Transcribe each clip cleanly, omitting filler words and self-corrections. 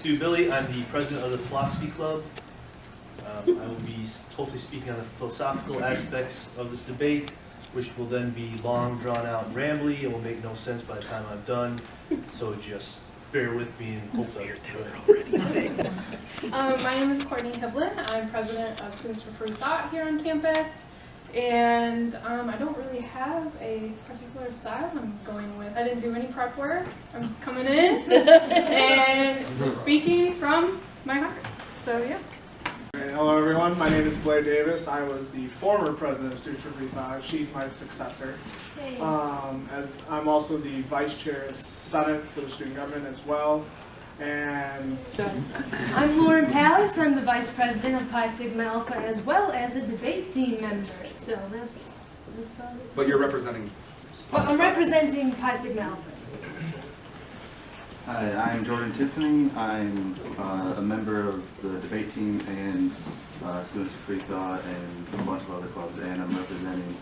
Stu Billy. I'm the president of the Philosophy Club. I will be hopefully speaking on the philosophical aspects of this debate, which will then be long, drawn out, and rambly, and will make no sense by the time I'm done. So just bear with me and hope that you're ready. My name is Courtney. I'm president of Students for Free Thought here on campus. And I don't really have a particular style I'm going with. I didn't do any prep work. I'm just coming in and speaking from my heart. So yeah. Hello everyone, my name is Blair Davis. I was the former president of Students for Free Thought. She's my successor. As I'm also the vice chair of Senate for the student government as well. And I'm Lauren Pallas. I'm the vice president of Pi Sigma Alpha as well as a debate team member. So that's about it. But you're representing? Well, I'm representing Pi Sigma Alpha. Hi, I'm Jordan Tiffany. I'm a member of the debate team and Students for Free Thought and a bunch of other clubs, and I'm representing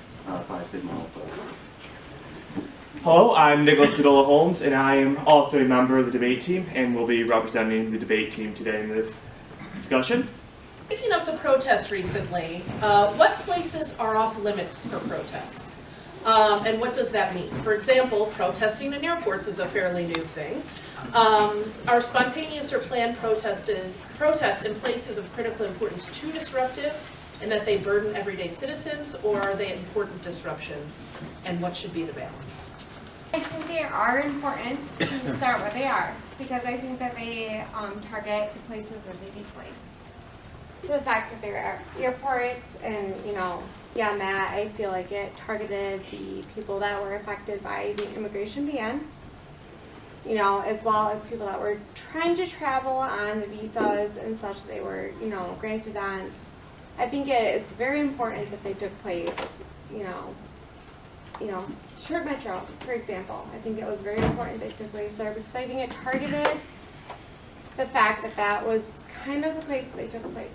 Pi Sigma Alpha. Hello, I'm Nicholas Cadola Holmes, and I am also a member of the debate team and will be representing the debate team today in this discussion. Speaking of the protests recently, what places are off limits for protests? And what does that mean? For example, protesting in airports is a fairly new thing. Are spontaneous or planned protests in places of critical importance too disruptive in that they burden everyday citizens, or are they important disruptions? And what should be the balance? I think they are important to start where they are, because I think that they target the places where they take place. The fact that they're at airports and, beyond that, I feel like it targeted the people that were affected by the immigration ban, as well as people that were trying to travel on the visas and such they were, granted on. I think it's very important that they took place, Short Metro, for example. I think it was very important they took place there because I think it targeted the fact that that was kind of the place that they took place.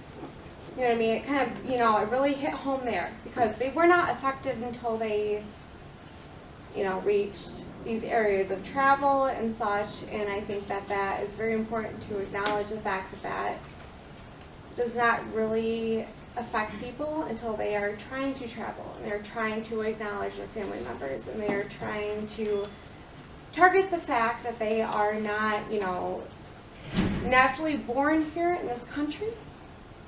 You know what I mean? It kind of, it really hit home there because they were not affected until they, reached these areas of travel and such. And I think that that is very important to acknowledge the fact that that does not really affect people until they are trying to travel and they're trying to acknowledge their family members and they are trying to target the fact that they are not, naturally born here in this country,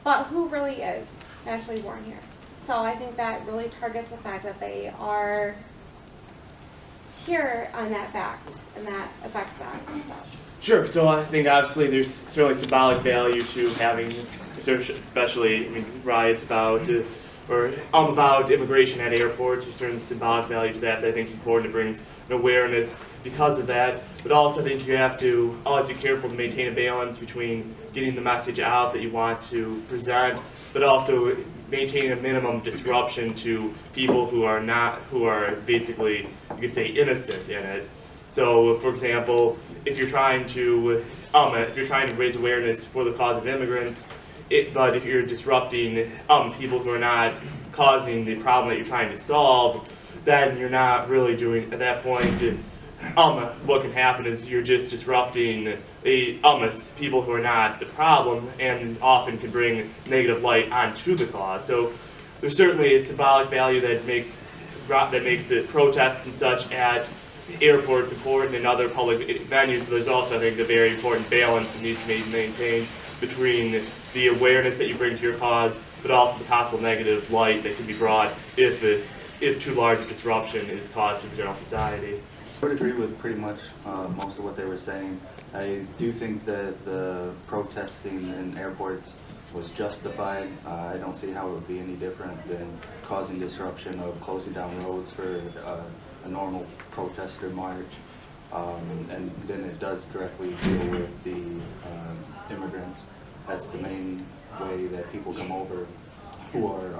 but who really is naturally born here. So I think that really targets the fact that they are here on that fact and that affects that and such. Sure, so I think obviously there's certainly symbolic value to having, especially riots about immigration at airports. There's certain symbolic value to that I think is important to bring an awareness because of that. But also I think you have to always be careful to maintain a balance between getting the message out that you want to present, but also maintaining a minimum disruption to people who are basically, you could say, innocent in it. So, for example, if you're trying to raise awareness for the cause of immigrants, but if you're disrupting people who are not causing the problem that you're trying to solve, then you're not really doing, at that point, what can happen is you're just disrupting people who are not the problem and often can bring negative light onto the cause. So there's certainly a symbolic value that makes it protests and such at airports important and other public venues, but there's also, I think, a very important balance that needs to be maintained between the awareness that you bring to your cause, but also the possible negative light that can be brought if too large a disruption is caused to the general society. I would agree with pretty much most of what they were saying. I do think that the protesting in airports was justified. I don't see how it would be any different than causing disruption of closing down roads for a normal protest or march. And then it does directly deal with the immigrants. That's the main way that people come over who are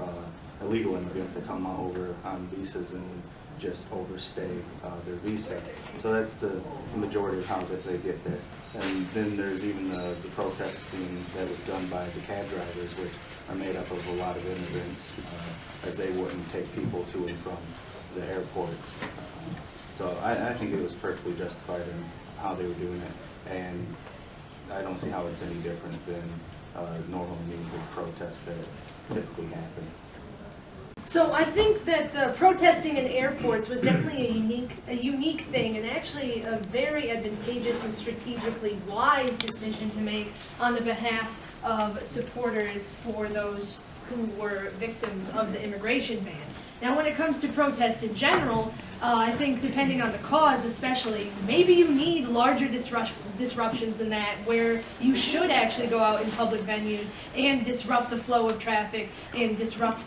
illegal immigrants that come over on visas and just overstay their visa. So that's the majority of how that they get there. And then there's even the protesting that was done by the cab drivers, which are made up of a lot of immigrants, as they wouldn't take people to and from the airports. So I think it was perfectly justified in how they were doing it. And I don't see how it's any different than normal means of protest that typically happen. So I think that the protesting in airports was definitely a unique thing, and actually a very advantageous and strategically wise decision to make on the behalf of supporters for those who were victims of the immigration ban. Now, when it comes to protest in general, I think depending on the cause especially, maybe you need larger disruptions than that, where you should actually go out in public venues and disrupt the flow of traffic and disrupt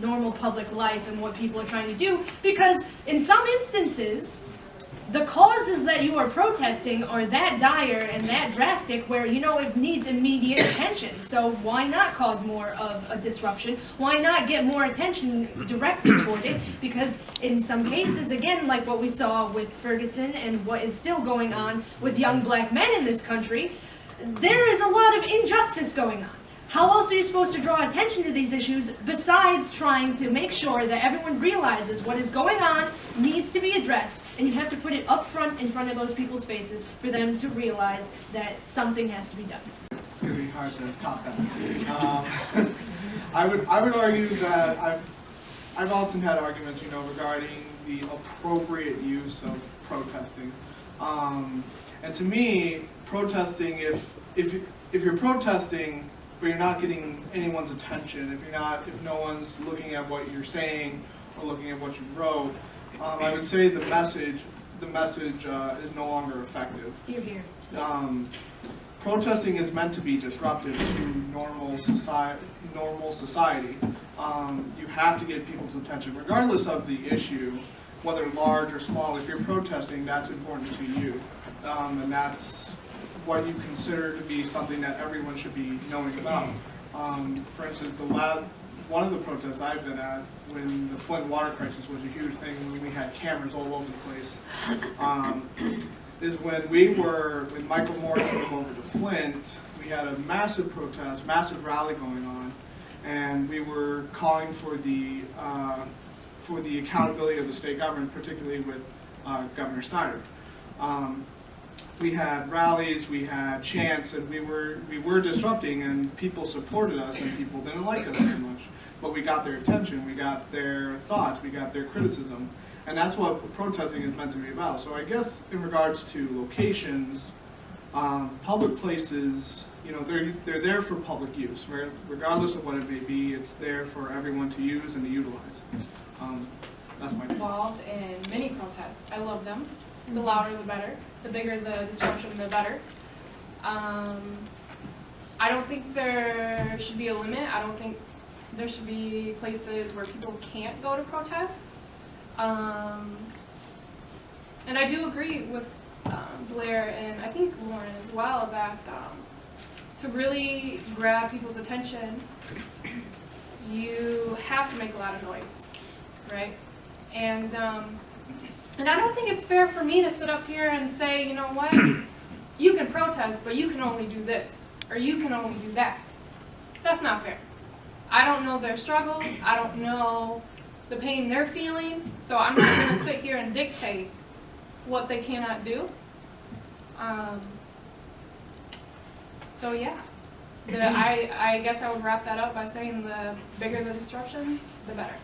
normal public life and what people are trying to do, because in some instances, the causes that you are protesting are that dire and that drastic where, you know, it needs immediate attention. So why not cause more of a disruption? Why not get more attention directed toward it? Because in some cases, again, like what we saw with Ferguson and what is still going on with young black men in this country, there is a lot of injustice going on. How else are you supposed to draw attention to these issues besides trying to make sure that everyone realizes what is going on needs to be addressed, and you have to put it up front in front of those people's faces for them to realize that something has to be done. It's going to be hard to top that. I would argue that I've often had arguments, you know, regarding the appropriate use of protesting. And to me, protesting, if you're protesting but you're not getting anyone's attention, if no one's looking at what you're saying or looking at what you wrote, I would say the message is no longer effective. Hear, hear. Protesting is meant to be disruptive to normal society. You have to get people's attention, regardless of the issue, whether large or small. If you're protesting, that's important to you, and that's what you consider to be something that everyone should be knowing about. For instance, one of the protests I've been at, when the Flint water crisis was a huge thing, when we had cameras all over the place, is when Michael Moore came over to Flint, we had a massive protest, massive rally going on, and we were calling for the accountability of the state government, particularly with Governor Snyder. We had rallies, we had chants, and we were disrupting, and people supported us, and people didn't like us very much. But we got their attention, we got their thoughts, we got their criticism, and that's what protesting is meant to be about. So I guess in regards to locations, public places, you know, they're there for public use, right? Regardless of what it may be, it's there for everyone to use and to utilize. That's my opinion. Involved in many protests. I love them. The louder the better. The bigger the disruption, the better. I don't think there should be a limit. I don't think there should be places where people can't go to protest. And I do agree with Blair and I think Lauren as well that to really grab people's attention, you have to make a lot of noise, right? And I don't think it's fair for me to sit up here and say, you know what, you can protest, but you can only do this, or you can only do that. That's not fair. I don't know their struggles. I don't know the pain they're feeling, so I'm not going to sit here and dictate what they cannot do. So yeah, I guess I would wrap that up by saying the bigger the disruption, the better.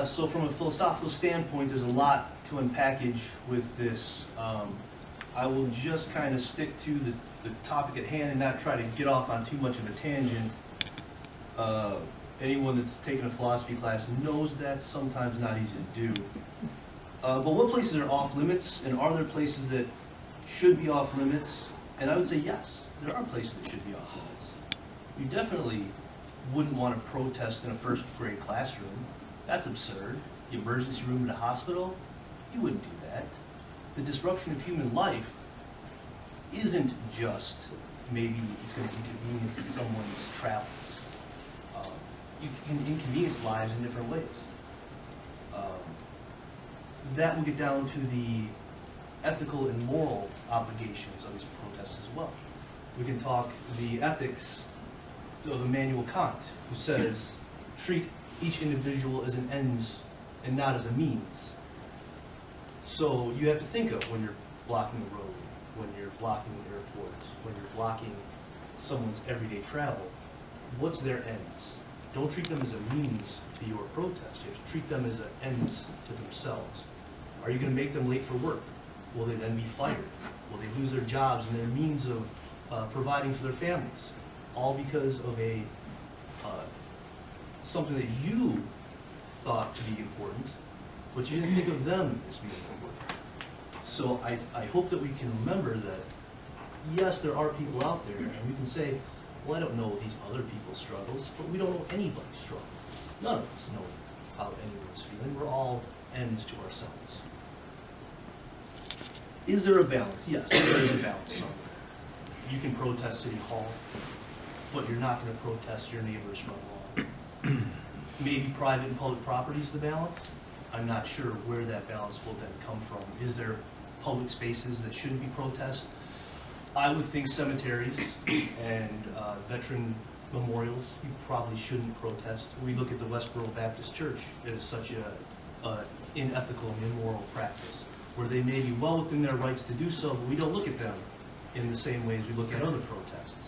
So from a philosophical standpoint, there's a lot to unpackage with this. I will just kind of stick to the topic at hand and not try to get off on too much of a tangent. Anyone that's taken a philosophy class knows that's sometimes not easy to do. But what places are off limits, and are there places that should be off limits? And I would say yes, there are places that should be off limits. You definitely wouldn't want to protest in a first grade classroom. That's absurd. The emergency room at a hospital, you wouldn't do that. The disruption of human life isn't just maybe it's going to inconvenience someone's travels. You can inconvenience lives in different ways. That will get down to the ethical and moral obligations of these protests as well. We can talk the ethics of Immanuel Kant, who says, treat each individual as an ends and not as a means. So you have to think of when you're blocking the road, when you're blocking an airport, when you're blocking someone's everyday travel, what's their ends? Don't treat them as a means to your protest. You have to treat them as an ends to themselves. Are you going to make them late for work? Will they then be fired? Will they lose their jobs and their means of providing for their families? All because of a something that you thought to be important, but you didn't think of them as being important. So I hope that we can remember that, yes, there are people out there, and we can say, well, I don't know these other people's struggles, but we don't know anybody's struggle. None of us know how anyone's feeling. We're all ends to ourselves. Is there a balance? Yes, there is a balance somewhere. You can protest City Hall, but you're not going to protest your neighbor's front lawn. Maybe private and public property is the balance. I'm not sure where that balance will then come from. Is there public spaces that shouldn't be protested? I would think cemeteries and veteran memorials, you probably shouldn't protest. We look at the Westboro Baptist Church as such a unethical and immoral practice, where they may be well within their rights to do so, but we don't look at them in the same way as we look at other protests.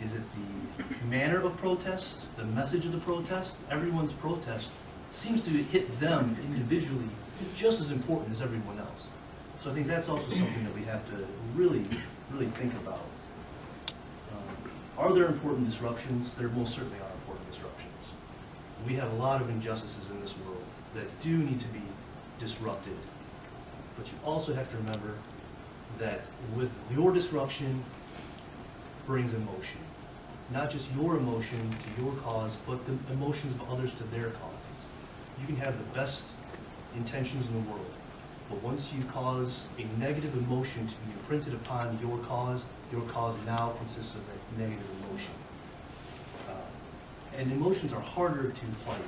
Is it the manner of protest, the message of the protest? Everyone's protest seems to hit them individually just as important as everyone else. So I think that's also something that we have to really, really think about. Are there important disruptions? There most certainly are important disruptions. We have a lot of injustices in this world that do need to be disrupted. But you also have to remember that with your disruption brings emotion. Not just your emotion to your cause, but the emotions of others to their causes. You can have the best intentions in the world, but once you cause a negative emotion to be imprinted upon your cause now consists of a negative emotion. And emotions are harder to fight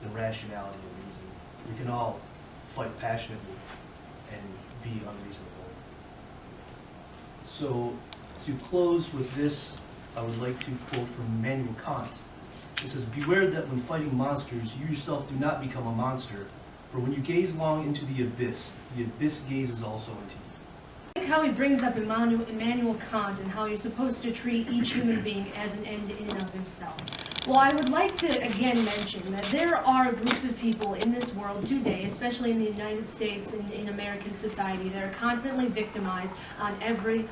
than rationality and reason. We can all fight passionately and be unreasonable. So to close with this, I would like to quote from Immanuel Kant. It says, "Beware that when fighting monsters, you yourself do not become a monster, for when you gaze long into the abyss gazes also into you." I like how he brings up Immanuel Kant and how you're supposed to treat each human being as an end in and of himself. Well, I would like to again mention that there are groups of people in this world today, especially in the United States and in American society, that are constantly victimized on every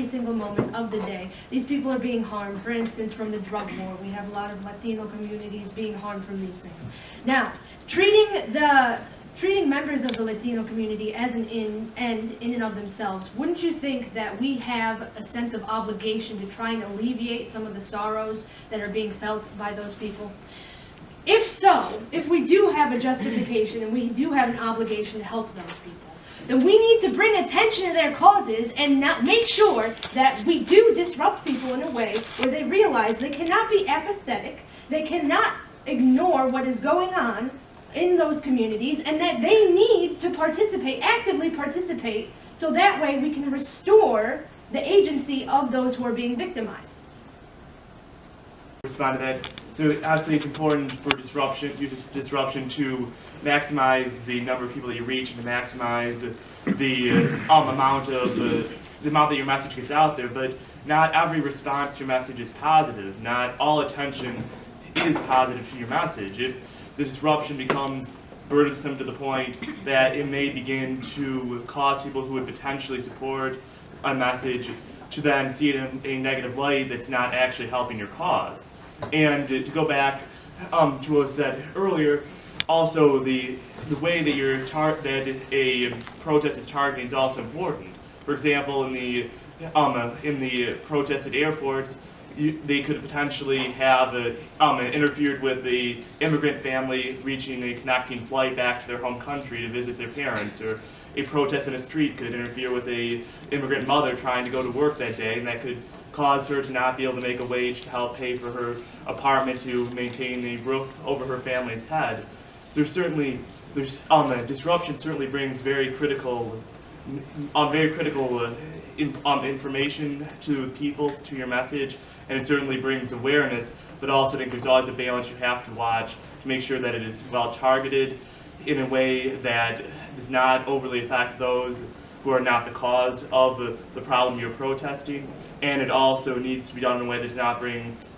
single moment of the day. These people are being harmed, for instance, from the drug war. We have a lot of Latino communities being harmed from these things. Now, treating members of the Latino community as an end in and of themselves, wouldn't you think that we have a sense of obligation to try and alleviate some of the sorrows that are being felt by those people? If so, if we do have a justification and we do have an obligation to help those people, then we need to bring attention to their causes and not make sure that we do disrupt people in a way where they realize they cannot be apathetic, they cannot ignore what is going on in those communities, and that they need to participate, actively participate, so that way we can restore the agency of those who are being victimized. Respond to that. So obviously it's important for disruption to maximize the number of people that you reach and to maximize the amount that your message gets out there, but not every response to your message is positive. Not all attention is positive to your message. If the disruption becomes burdensome to the point that it may begin to cause people who would potentially support a message to then see it in a negative light that's not actually helping your cause. And to go back to what was said earlier, also the way that a protest is targeting is also important. For example, in the protests at airports, they could potentially have interfered with the immigrant family reaching a connecting flight back to their home country to visit their parents, or a protest in a street could interfere with a immigrant mother trying to go to work that day, and that could cause her to not be able to make a wage to help pay for her apartment to maintain a roof over her family's head. So disruption certainly brings very critical information to people, to your message, and it certainly brings awareness, but also I think there's always a balance you have to watch to make sure that it is well targeted in a way that does not overly affect those who are not the cause of the problem you're protesting, and it also needs to be done in a way that does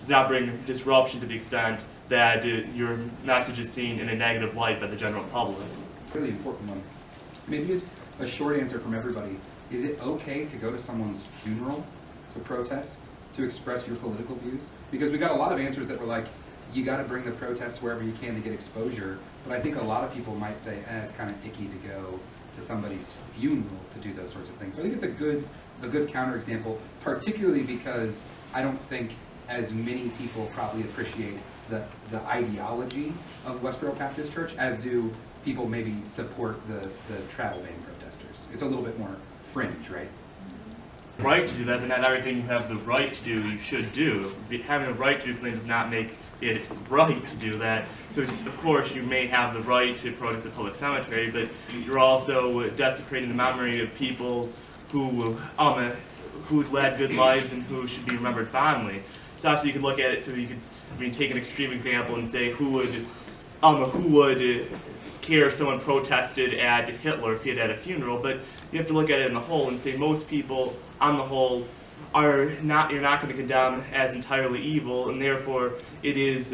not bring disruption to the extent that your message is seen in a negative light by the general public. Really important one. Maybe just a short answer from everybody. Is it okay to go to someone's funeral to protest, to express your political views? Because we got a lot of answers that were like, you got to bring the protest wherever you can to get exposure. But I think a lot of people might say, it's kind of icky to go to somebody's funeral to do those sorts of things. So I think it's a good counterexample, particularly because I don't think as many people probably appreciate the ideology of Westboro Baptist Church as do people maybe support the travel ban protesters. It's a little bit more fringe, right? Right to do that, but not everything you have the right to do, you should do. Having the right to do something does not make it right to do that. So of course you may have the right to protest at public cemetery, but you're also desecrating the memory of people who led good lives and who should be remembered fondly. So obviously you can look at it, so you could, take an extreme example and say who would care if someone protested at Hitler if he had a funeral, but you have to look at it in the whole and say most people on the whole you're not going to condemn as entirely evil, and therefore it is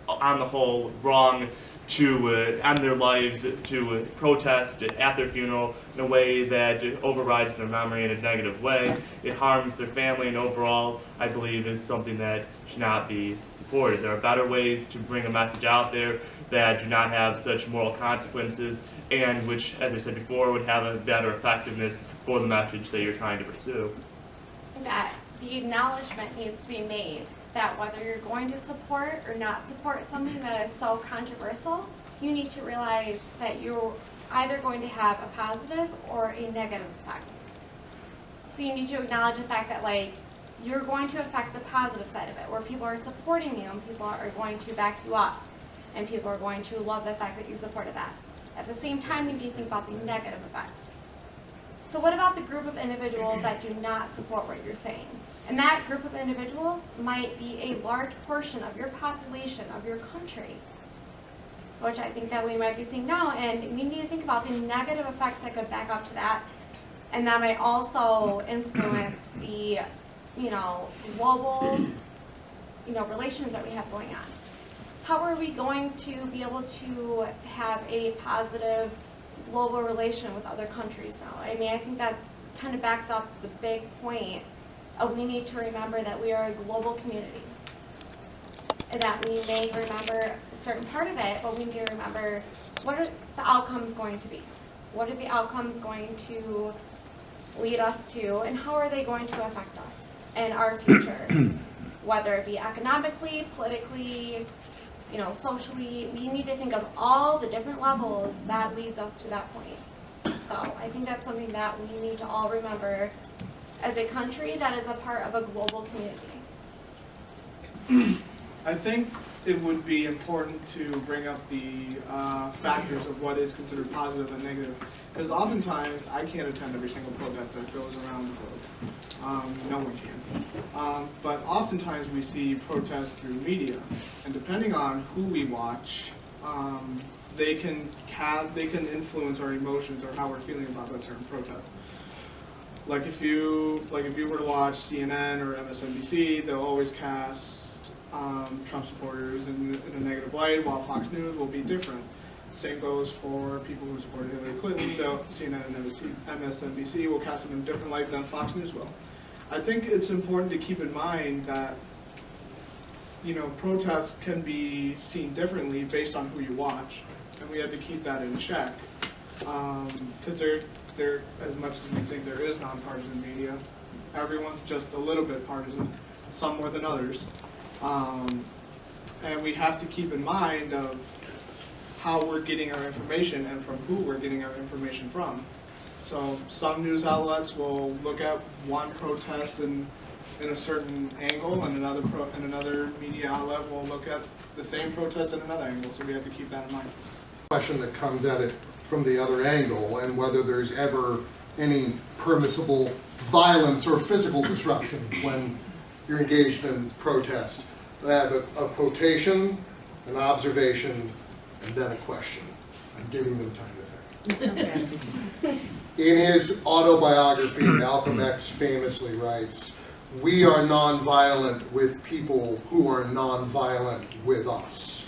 on the whole wrong to end their lives to protest at their funeral in a way that overrides their memory in a negative way. It harms their family, and overall, I believe, is something that should not be supported. There are better ways to bring a message out there that do not have such moral consequences, and which, as I said before, would have a better effectiveness for the message that you're trying to pursue. That the acknowledgement needs to be made that whether you're going to support or not support something that is so controversial, you need to realize that you're either going to have a positive or a negative effect. So you need to acknowledge the fact that, like, you're going to affect the positive side of it, where people are supporting you and people are going to back you up, and people are going to love the fact that you supported that. At the same time, you need to think about the negative effect. So what about the group of individuals that do not support what you're saying? And that group of individuals might be a large portion of your population, of your country, which I think that we might be seeing now. And we need to think about the negative effects that could back up to that. And that might also influence the, global, relations that we have going on. How are we going to be able to have a positive global relation with other countries now? I mean, I think that kind of backs up the big point of we need to remember that we are a global community. And that we may remember a certain part of it, but we need to remember what are the outcomes going to be? What are the outcomes going to lead us to, and how are they going to affect us and our future? Whether it be economically, politically, socially, we need to think of all the different levels that leads us to that point. So I think that's something that we need to all remember as a country that is a part of a global community. I think it would be important to bring up the factors of what is considered positive and negative, because oftentimes I can't attend every single protest that goes around the globe. No one can. But oftentimes we see protests through media, and depending on who we watch, they can influence our emotions or how we're feeling about that certain protest. Like if you were to watch CNN or MSNBC, they'll always cast Trump supporters in a negative light, while Fox News will be different. Same goes for people who supported Hillary Clinton. CNN and MSNBC will cast them in a different light than Fox News will. I think it's important to keep in mind that protests can be seen differently based on who you watch, and we have to keep that in check. Because they're, as much as we think there is nonpartisan media, everyone's just a little bit partisan, some more than others. And we have to keep in mind of how we're getting our information and from who we're getting our information from. So some news outlets will look at one protest in a certain angle, and another media outlet will look at the same protest in another angle. So we have to keep that in mind. Question that comes at it from the other angle, and whether there's ever any permissible violence or physical disruption when you're engaged in protest. I have a quotation, an observation, and then a question. I'm giving them time to think. Okay. In his autobiography, Malcolm X famously writes, "We are nonviolent with people who are nonviolent with us."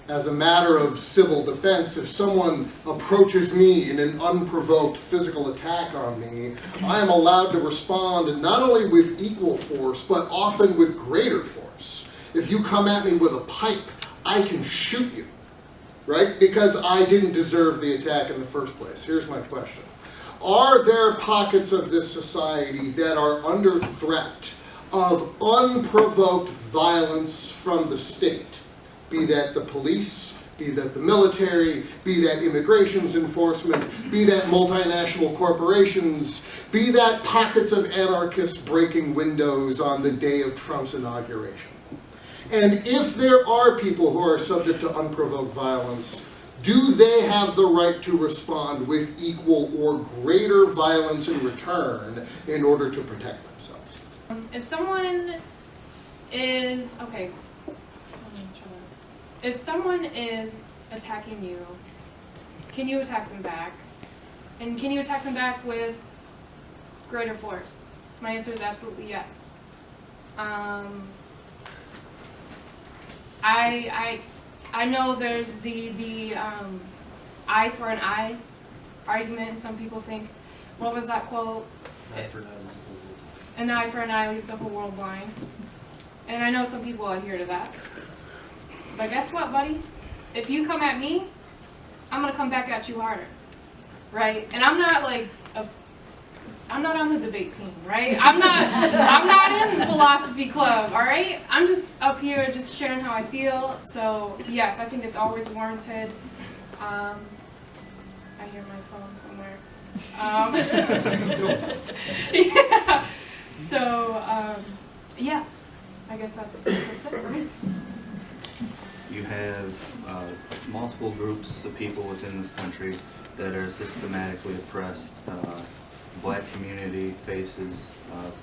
As a matter of civil defense, if someone approaches me in an unprovoked physical attack on me, I am allowed to respond not only with equal force, but often with greater force. If you come at me with a pipe, I can shoot you, right? Because I didn't deserve the attack in the first place. Here's my question. Are there pockets of this society that are under threat of unprovoked violence from the state? Be that the police, be that the military, be that immigrations enforcement, be that multinational corporations, be that pockets of anarchists breaking windows on the day of Trump's inauguration. And if there are people who are subject to unprovoked violence, do they have the right to respond with equal or greater violence in return in order to protect themselves? If someone is, okay, if someone is attacking you, can you attack them back? And can you attack them back with greater force? My answer is absolutely yes. I know there's the eye for an eye argument. Some people think, what was that quote? An eye for an eye leaves the whole world blind. And I know some people adhere to that. But guess what, buddy? If you come at me, I'm gonna come back at you harder, right? And I'm not like I'm not on the debate team, right? I'm not in the philosophy club, all right? I'm just up here just sharing how I feel. So yes, I think it's always warranted. I hear my phone somewhere. Yeah. So yeah, I guess that's it for me. You have multiple groups of people within this country that are systematically oppressed. Black community faces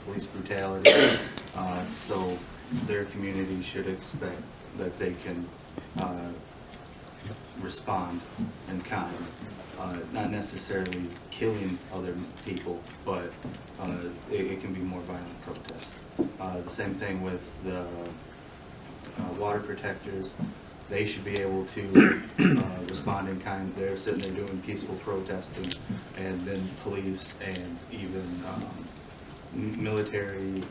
police brutality, so their community should expect that they can respond in kind. Not necessarily killing other people, but it can be more violent protests. The same thing with the water protectors. They should be able to respond in kind. They're sitting there doing peaceful protesting, and then police and even military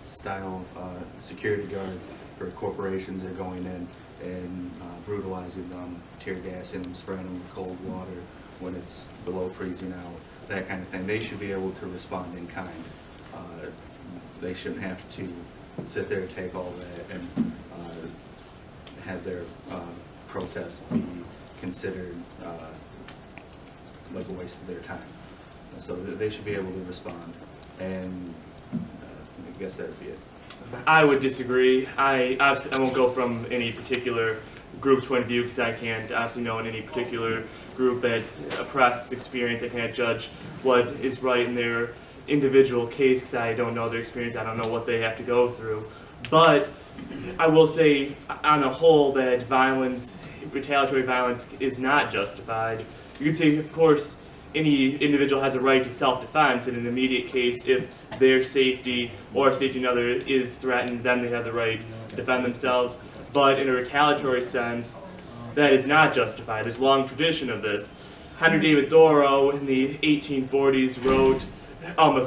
style security guards for corporations are going in and brutalizing them, tear gassing them, spraying them with cold water when it's below freezing out, that kind of thing. They should be able to respond in kind. They shouldn't have to sit there and take all that and have their protests be considered like a waste of their time. So they should be able to respond, and I guess that would be it. I would disagree. I won't go from any particular group's point of view because I can't obviously know in any particular group that's oppressed its experience. I can't judge what is right in their individual case because I don't know their experience. I don't know what they have to go through. But I will say on the whole that violence, retaliatory violence, is not justified. You could say, of course, any individual has a right to self-defense. In an immediate case, if their safety or safety of another is threatened, then they have the right to defend themselves. But in a retaliatory sense, that is not justified. There's a long tradition of this. Henry David Thoreau in the 1840s wrote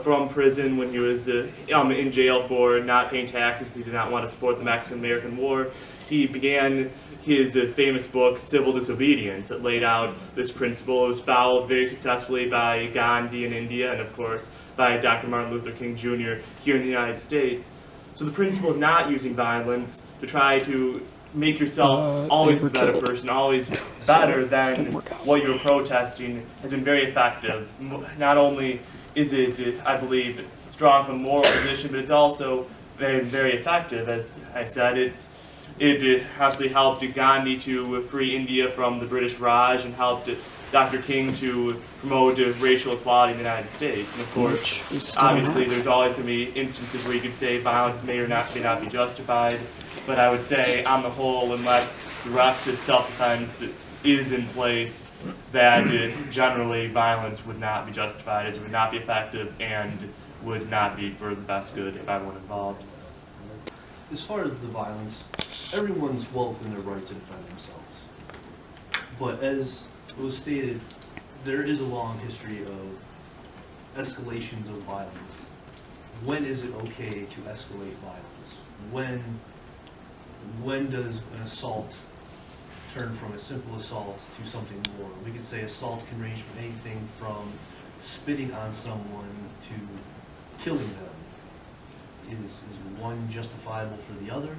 from prison when he was in jail for not paying taxes because he did not want to support the Mexican-American War. He began his famous book, Civil Disobedience, that laid out this principle. It was followed very successfully by Gandhi in India and, of course, by Dr. Martin Luther King Jr. here in the United States. So the principle of not using violence to try to make yourself always the better person, always better than what you're protesting, has been very effective. Not only is it, I believe, strong from a moral position, but it's also very, very effective. As I said, it obviously helped Gandhi to free India from the British Raj and helped Dr. King to promote racial equality in the United States. And of course, obviously, there's always going to be instances where you could say violence may or may not be justified. But I would say, on the whole, unless direct self-defense is in place, that generally violence would not be justified, as it would not be effective, and would not be for the best good of everyone involved. As far as the violence, everyone's well within their right to defend themselves. But as it was stated, there is a long history of escalations of violence. When is it okay to escalate violence? When does an assault turn from a simple assault to something more? We could say assault can range from anything from spitting on someone to killing them. Is one justifiable for the other?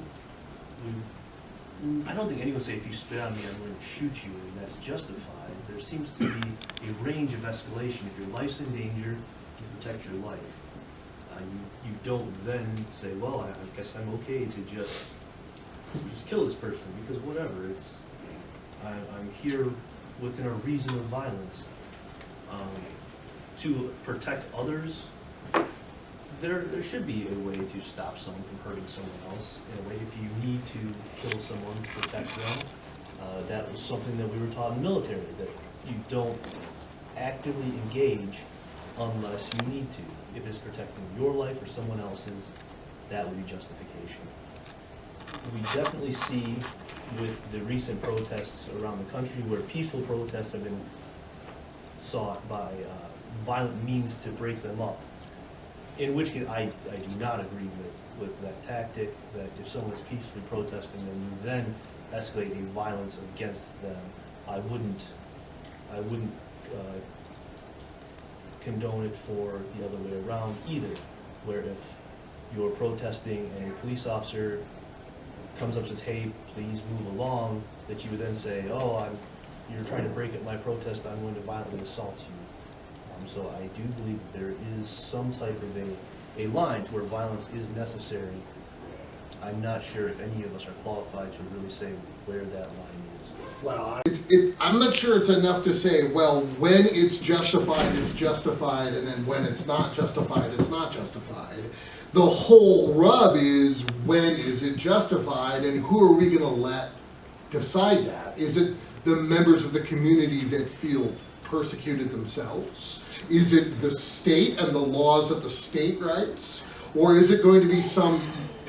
I don't think anyone would say if you spit on me, I'm going to shoot you, and that's justified. There seems to be a range of escalation. If your life's in danger, you protect your life. You don't then say, well, I guess I'm okay to just kill this person, because whatever, I'm here within a reason of violence. To protect others, there should be a way to stop someone from hurting someone else. In a way, if you need to kill someone to protect them, that was something that we were taught in the military, that you don't actively engage unless you need to. If it's protecting your life or someone else's, that would be justification. We definitely see with the recent protests around the country where peaceful protests have been sought by violent means to break them up. In which case, I do not agree with that tactic, that if someone is peacefully protesting, then you then escalate a violence against them. I wouldn't condone it for the other way around either, where if you're protesting and a police officer comes up and says, hey, please move along, that you would then say, oh, you're trying to break up my protest, I'm going to violently assault you. So I do believe that there is some type of a line to where violence is necessary. I'm not sure if any of us are qualified to really say where that line is. Well, I'm not sure it's enough to say, well, when it's justified, and then when it's not justified, it's not justified. The whole rub is, when is it justified, and who are we going to let decide that? Is it the members of the community that feel persecuted themselves? Is it the state and the laws that the state writes? Or is it going to be some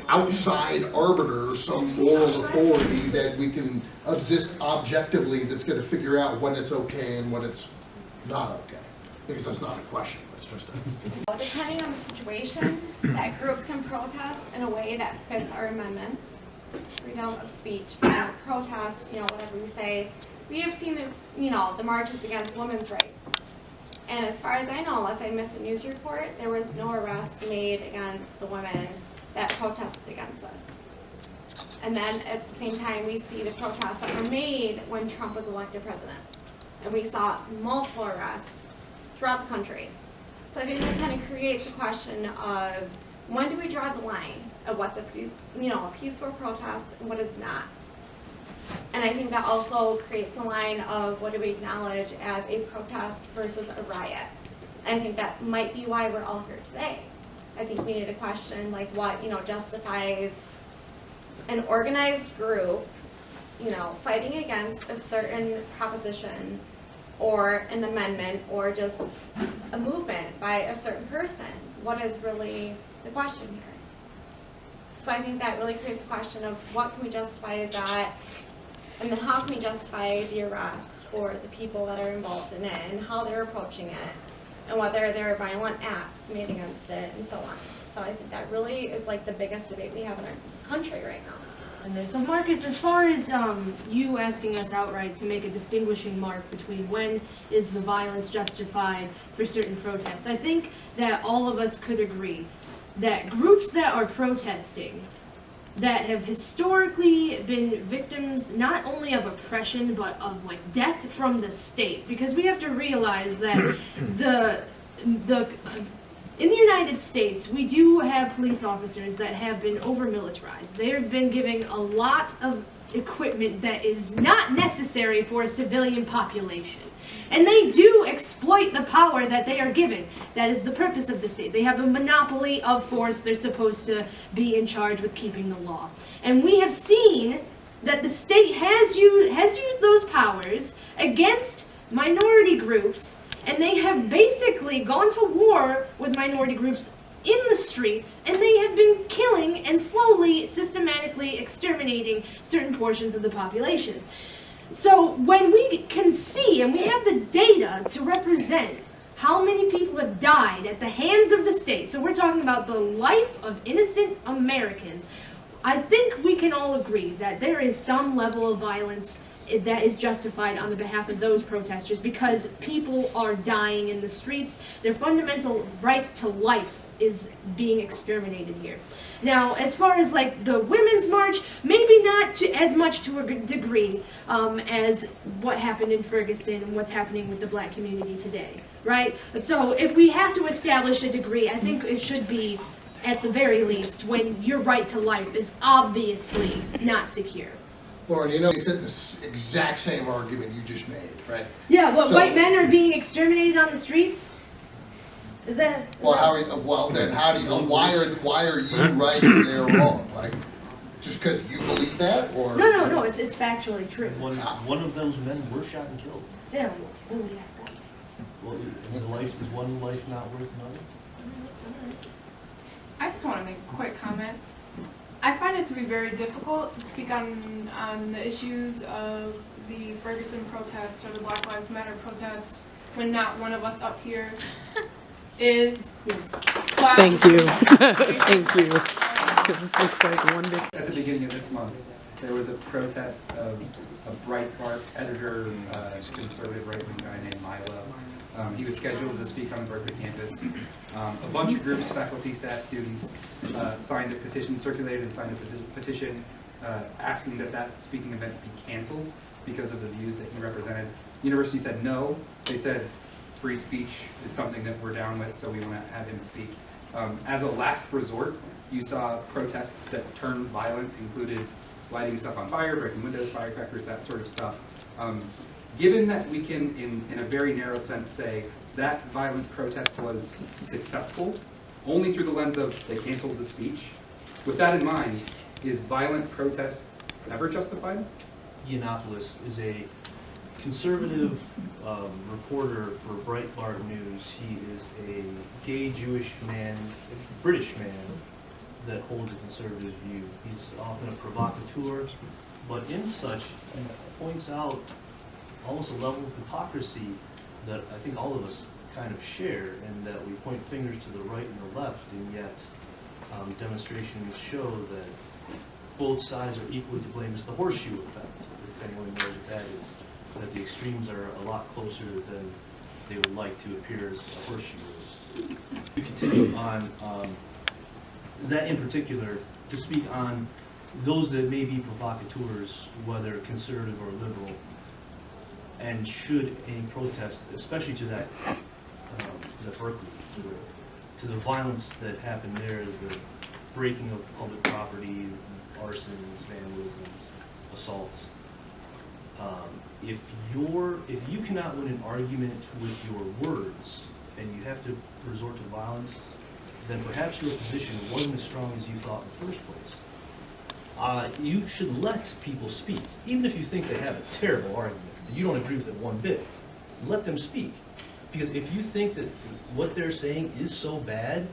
outside arbiter, some moral authority that we can exist objectively that's going to figure out when it's okay and when it's not okay? Because that's not a question, that's just a... Depending on the situation, that groups can protest in a way that fits our amendments. Freedom of speech, freedom of protest, whatever we say. We have seen the marches against women's rights. And as far as I know, unless I missed a news report, there was no arrest made against the women that protested against us. And then at the same time, we see the protests that were made when Trump was elected president. And we saw multiple arrests throughout the country. So I think that kind of creates a question of, when do we draw the line of what's a peaceful protest and what is not? And I think that also creates a line of what do we acknowledge as a protest versus a riot. And I think that might be why we're all here today. I think we need to question what justifies an organized group fighting against a certain proposition or an amendment or just a movement by a certain person. What is really the question here? So I think that really creates a question of what can we justify as that, and then how can we justify the arrest or the people that are involved in it and how they're approaching it and whether there are violent acts made against it and so on. So I think that really is the biggest debate we have in our country right now. And there. So Marcus, as far as you asking us outright to make a distinguishing mark between when is the violence justified for certain protests, I think that all of us could agree that groups that are protesting that have historically been victims not only of oppression but of death from the state, because we have to realize that in the United States we do have police officers that have been over militarized. They have been giving a lot of equipment that is not necessary for a civilian population. And they do exploit the power that they are given. That is the purpose of the state. They have a monopoly of force. They're supposed to be in charge with keeping the law. And we have seen that the state has used those powers against minority groups, and they have basically gone to war with minority groups in the streets, and they have been killing and slowly, systematically exterminating certain portions of the population. So when we can see, and we have the data to represent how many people have died at the hands of the state, so we're talking about the life of innocent Americans, I think we can all agree that there is some level of violence that is justified on the behalf of those protesters, because people are dying in the streets. Their fundamental right to life is being exterminated here. Now, as far as like the Women's March, maybe not as much to a degree as what happened in Ferguson and what's happening with the black community today, right? So if we have to establish a degree, I think it should be, at the very least, when your right to life is obviously not secure. Lauren, you know, he said this exact same argument you just made, right? Yeah, what, So- white men are being exterminated on the streets? Is that? Well, then how do you? Why are you right and they're wrong? Like, just because you believe that, or? No. It's factually true. One of those men were shot and killed. Yeah. Well, yeah. Well, is one life not worth another? I just want to make a quick comment. I find it to be very difficult to speak on the issues of the Ferguson protest or the Black Lives Matter protest when not one of us up here is black. Thank you. Thank you. Because this looks like one big... At the beginning of this month, there was a protest of a Breitbart editor, conservative right-wing guy named Milo. He was scheduled to speak on the Berkeley campus. A bunch of groups, faculty, staff, students, signed a petition, circulated and signed a petition asking that speaking event be canceled because of the views that he represented. The university said no. They said free speech is something that we're down with, so we want to have him speak. As a last resort, you saw protests that turned violent, included lighting stuff on fire, breaking windows, firecrackers, that sort of stuff. Given that we can, in a very narrow sense, say that violent protest was successful, only through the lens of they canceled the speech, with that in mind, is violent protest ever justified? Yiannopoulos is a conservative reporter for Breitbart News. He is a gay Jewish man, a British man, that holds a conservative view. He's often a provocateur, but in such, he points out almost a level of hypocrisy that I think all of us kind of share, and that we point fingers to the right and the left, and yet demonstrations show that both sides are equally to blame. It's the horseshoe effect, if anyone knows what that is, that the extremes are a lot closer than they would like to appear as a horseshoe is. To continue on that in particular, to speak on those that may be provocateurs, whether conservative or liberal, and should any protest, especially to that, the Berkeley, to the violence that happened there, the breaking of public property, arsons, vandalisms, assaults. If you cannot win an argument with your words and you have to resort to violence, then perhaps your position wasn't as strong as you thought in the first place. You should let people speak, even if you think they have a terrible argument. You don't agree with it one bit. Let them speak. Because if you think that what they're saying is so bad,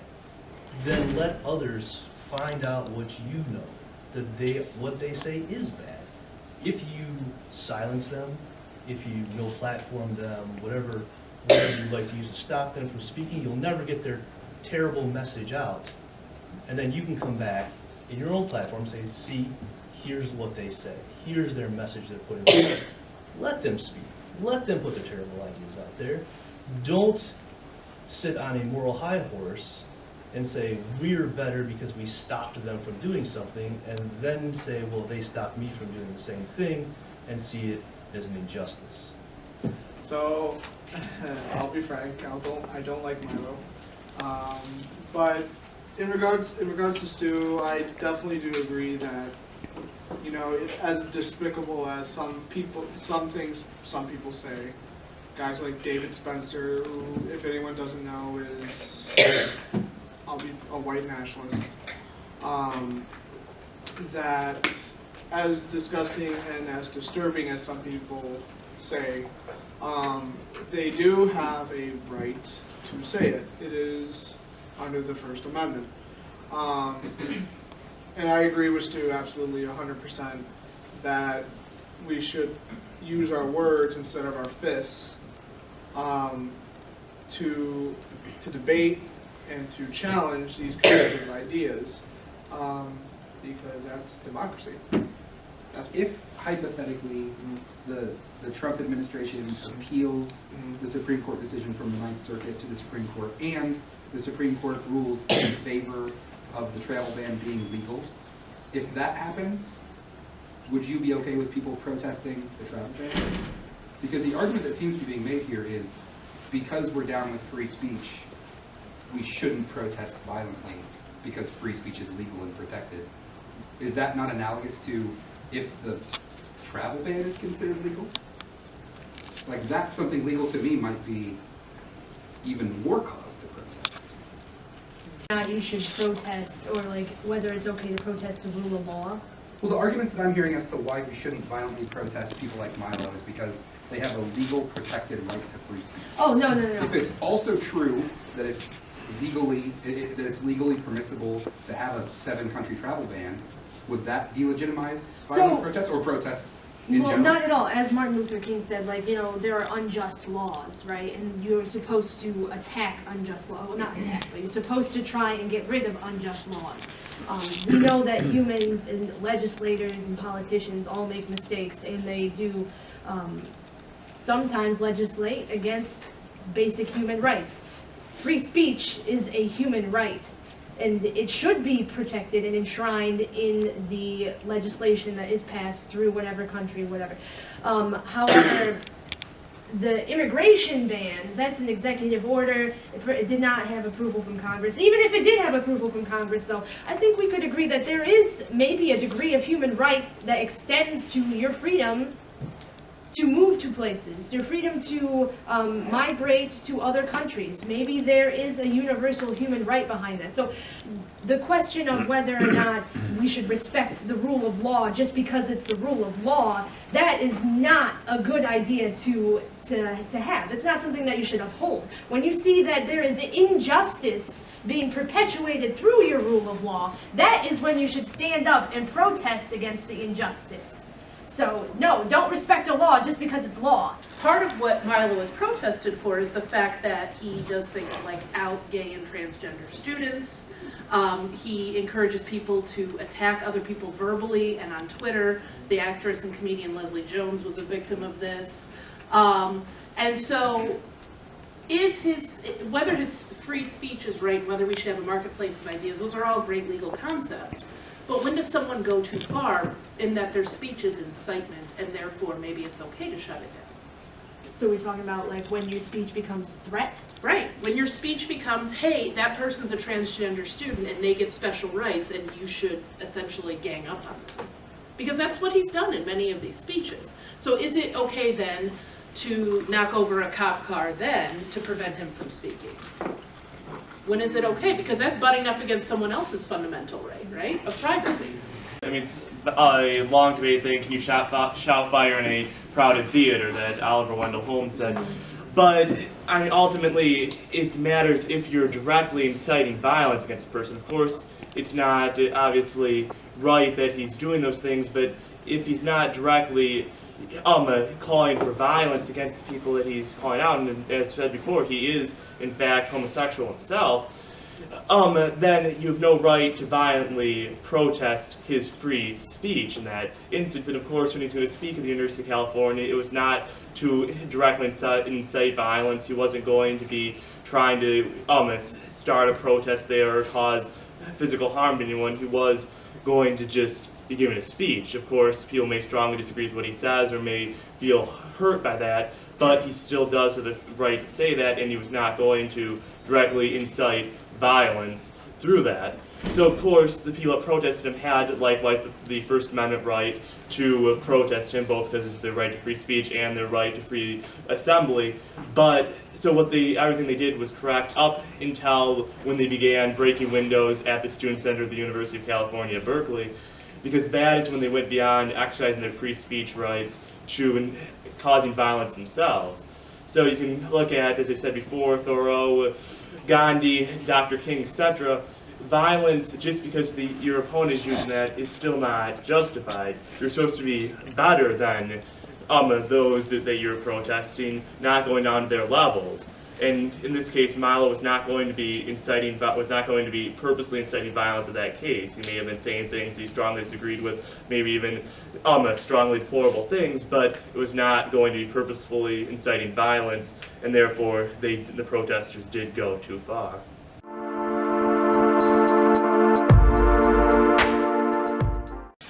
then let others find out what you know, that what they say is bad. If you silence them, if you no platform them, whatever you'd like to use to stop them from speaking, you'll never get their terrible message out. And then you can come back in your own platform and say, see, here's what they say. Here's their message they're putting out. Let them speak. Let them put their terrible ideas out there. Don't sit on a moral high horse and say, we're better because we stopped them from doing something, and then say, well, they stopped me from doing the same thing, and see it as an injustice. So, I'll be frank, I don't like Milo. But in regards to Stu, I definitely do agree that, you know, as despicable as some people say, guys like David Spencer, who, if anyone doesn't know, is a white nationalist, that as disgusting and as disturbing as some people say, they do have a right to say it. It is under the First Amendment. And I agree with Stu absolutely 100% that we should use our words instead of our fists to debate and to challenge these kinds of ideas, because that's democracy. If hypothetically the Trump administration appeals the Supreme Court decision from the Ninth Circuit to the Supreme Court, and the Supreme Court rules in favor of the travel ban being legal, if that happens, would you be okay with people protesting the travel ban? Because the argument that seems to be being made here is, because we're down with free speech, we shouldn't protest violently because free speech is legal and protected. Is that not analogous to if the travel ban is considered legal? Like, that's something legal to me might be even more cause to protest. Not you should protest, or like whether it's okay to protest the rule of law. Well, the arguments that I'm hearing as to why we shouldn't violently protest people like Milo is because they have a legal protected right to free speech. Oh, no. If it's also true that it's legally permissible to have a 7-country travel ban, would that delegitimize violent protest or protest in Well, general? not at all. As Martin Luther King said, like, you know, there are unjust laws, right? And you're supposed to attack unjust laws. Well, not attack, but you're supposed to try and get rid of unjust laws. We know that humans and legislators and politicians all make mistakes, and they do sometimes legislate against basic human rights. Free speech is a human right, and it should be protected and enshrined in the legislation that is passed through whatever country, whatever. However, the immigration ban, that's an executive order. It did not have approval from Congress. Even if it did have approval from Congress, though, I think we could agree that there is maybe a degree of human right that extends to your freedom to move to places, your freedom to migrate to other countries. Maybe there is a universal human right behind that. So the question of whether or not we should respect the rule of law just because it's the rule of law, that is not a good idea to have. It's not something that you should uphold. When you see that there is injustice being perpetuated through your rule of law, that is when you should stand up and protest against the injustice. So, no, don't respect a law just because it's law. Part of what Milo is protested for is the fact that he does things like out gay and transgender students. He encourages people to attack other people verbally and on Twitter. The actress and comedian Leslie Jones was a victim of this. And so, whether his free speech is right, whether we should have a marketplace of ideas, those are all great legal concepts. But when does someone go too far in that their speech is incitement, and therefore maybe it's okay to shut it down? So we're talking about like when your speech becomes threat? Right. When your speech becomes, hey, that person's a transgender student and they get special rights and you should essentially gang up on them. Because that's what he's done in many of these speeches. So is it okay then to knock over a cop car then to prevent him from speaking? When is it okay? Because that's butting up against someone else's fundamental right, of privacy. I mean, it's a long debate thing, can you shout fire in a crowded theater, that Oliver Wendell Holmes said. But, I mean, ultimately, it matters if you're directly inciting violence against a person. Of course, it's not obviously right that he's doing those things, but if he's not directly calling for violence against the people that he's calling out, and as said before, he is, in fact, homosexual himself, then you have no right to violently protest his free speech in that instance. And of course, when he's going to speak at the University of California, it was not to directly incite violence. He wasn't going to be trying to start a protest there or cause physical harm to anyone. He was going to just be giving a speech. Of course, people may strongly disagree with what he says or may feel hurt by that, but he still does have the right to say that, and he was not going to directly incite violence through that. So of course the people that protested him had likewise the First Amendment right to protest him, both because of their right to free speech and their right to free assembly. But so everything they did was correct up until when they began breaking windows at the Student Center of the University of California, Berkeley. because that is when they went beyond exercising their free speech rights to causing violence themselves. So you can look at, as I said before, Thoreau, Gandhi, Dr. King, etc. Violence, just because your opponent is using that, is still not justified. You're supposed to be better than those that you're protesting, not going down to their levels. And in this case, Milo was not going to be purposely inciting violence in that case. He may have been saying things he strongly disagreed with, maybe even strongly deplorable things, but it was not going to be purposefully inciting violence, and therefore the protesters did go too far.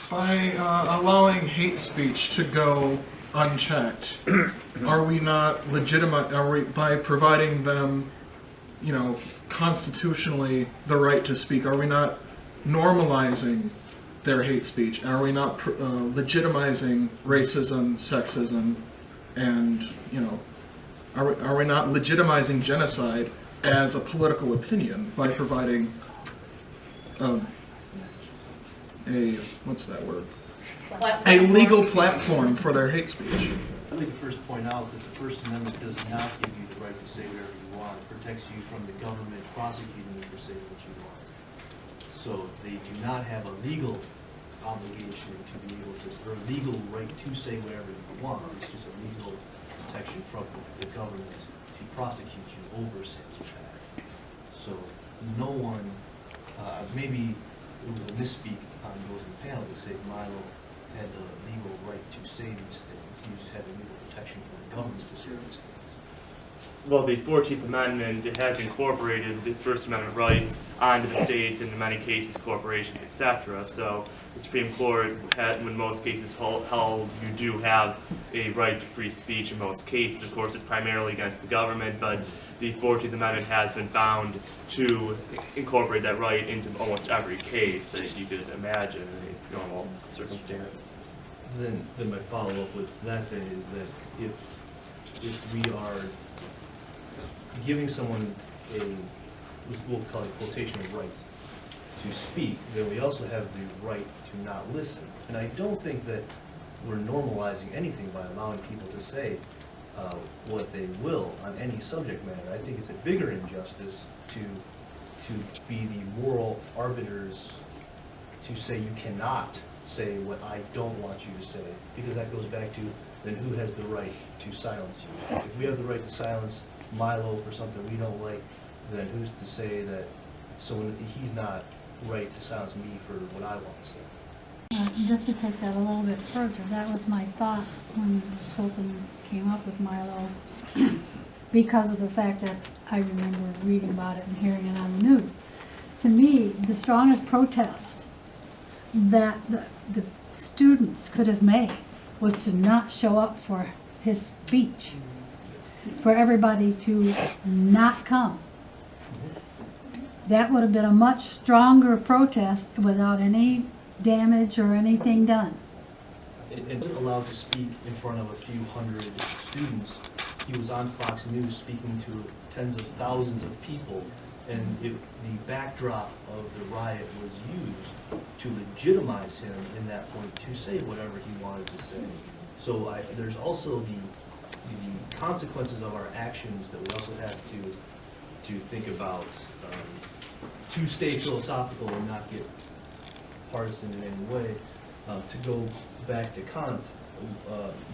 By allowing hate speech to go unchecked, are we not legitimate? Are we, by providing them, constitutionally the right to speak? Are we not normalizing their hate speech? Are we not legitimizing racism, sexism, and are we not legitimizing genocide as a political opinion by providing a legal platform for their hate speech? I'd like to first point out that the First Amendment does not give you the right to say whatever you want. It protects you from the government prosecuting you for saying what you want. So they do not have a legal obligation to be able to, or a legal right to say whatever you want. It's just a legal protection from the government to prosecute you over saying that. So no one, maybe it was a misspeak on those in the panel to say Milo had the legal right to say these things. He just had a legal protection from the government to say these things. Well, the 14th Amendment has incorporated the First Amendment rights onto the states, and in many cases, corporations, etc. So the Supreme Court had, in most cases, held you do have a right to free speech in most cases. Of course, it's primarily against the government, but the 14th Amendment has been found to incorporate that right into almost every case that you could imagine in a normal circumstance. Then my follow-up with that then is that if we are giving someone we'll call it quotational right to speak, then we also have the right to not listen. And I don't think that we're normalizing anything by allowing people to say what they will on any subject matter. I think it's a bigger injustice to be the moral arbiters to say you cannot say what I don't want you to say, because that goes back to then who has the right to silence you. If we have the right to silence Milo for something we don't like, then who's to say that he's not right to silence me for what I want to say? Just to take that a little bit further, that was my thought when Sultan came up with Milo, because of the fact that I remember reading about it and hearing it on the news. To me, the strongest protest that the students could have made was to not show up for his speech, for everybody to not come. That would have been a much stronger protest without any damage or anything done. And allowed to speak in front of a few hundred students. He was on Fox News speaking to tens of thousands of people, and the backdrop of the riot was used to legitimize him in that point to say whatever he wanted to say. So there's also the consequences of our actions that we also have to think about, to stay philosophical and not get partisan in any way. To go back to Kant,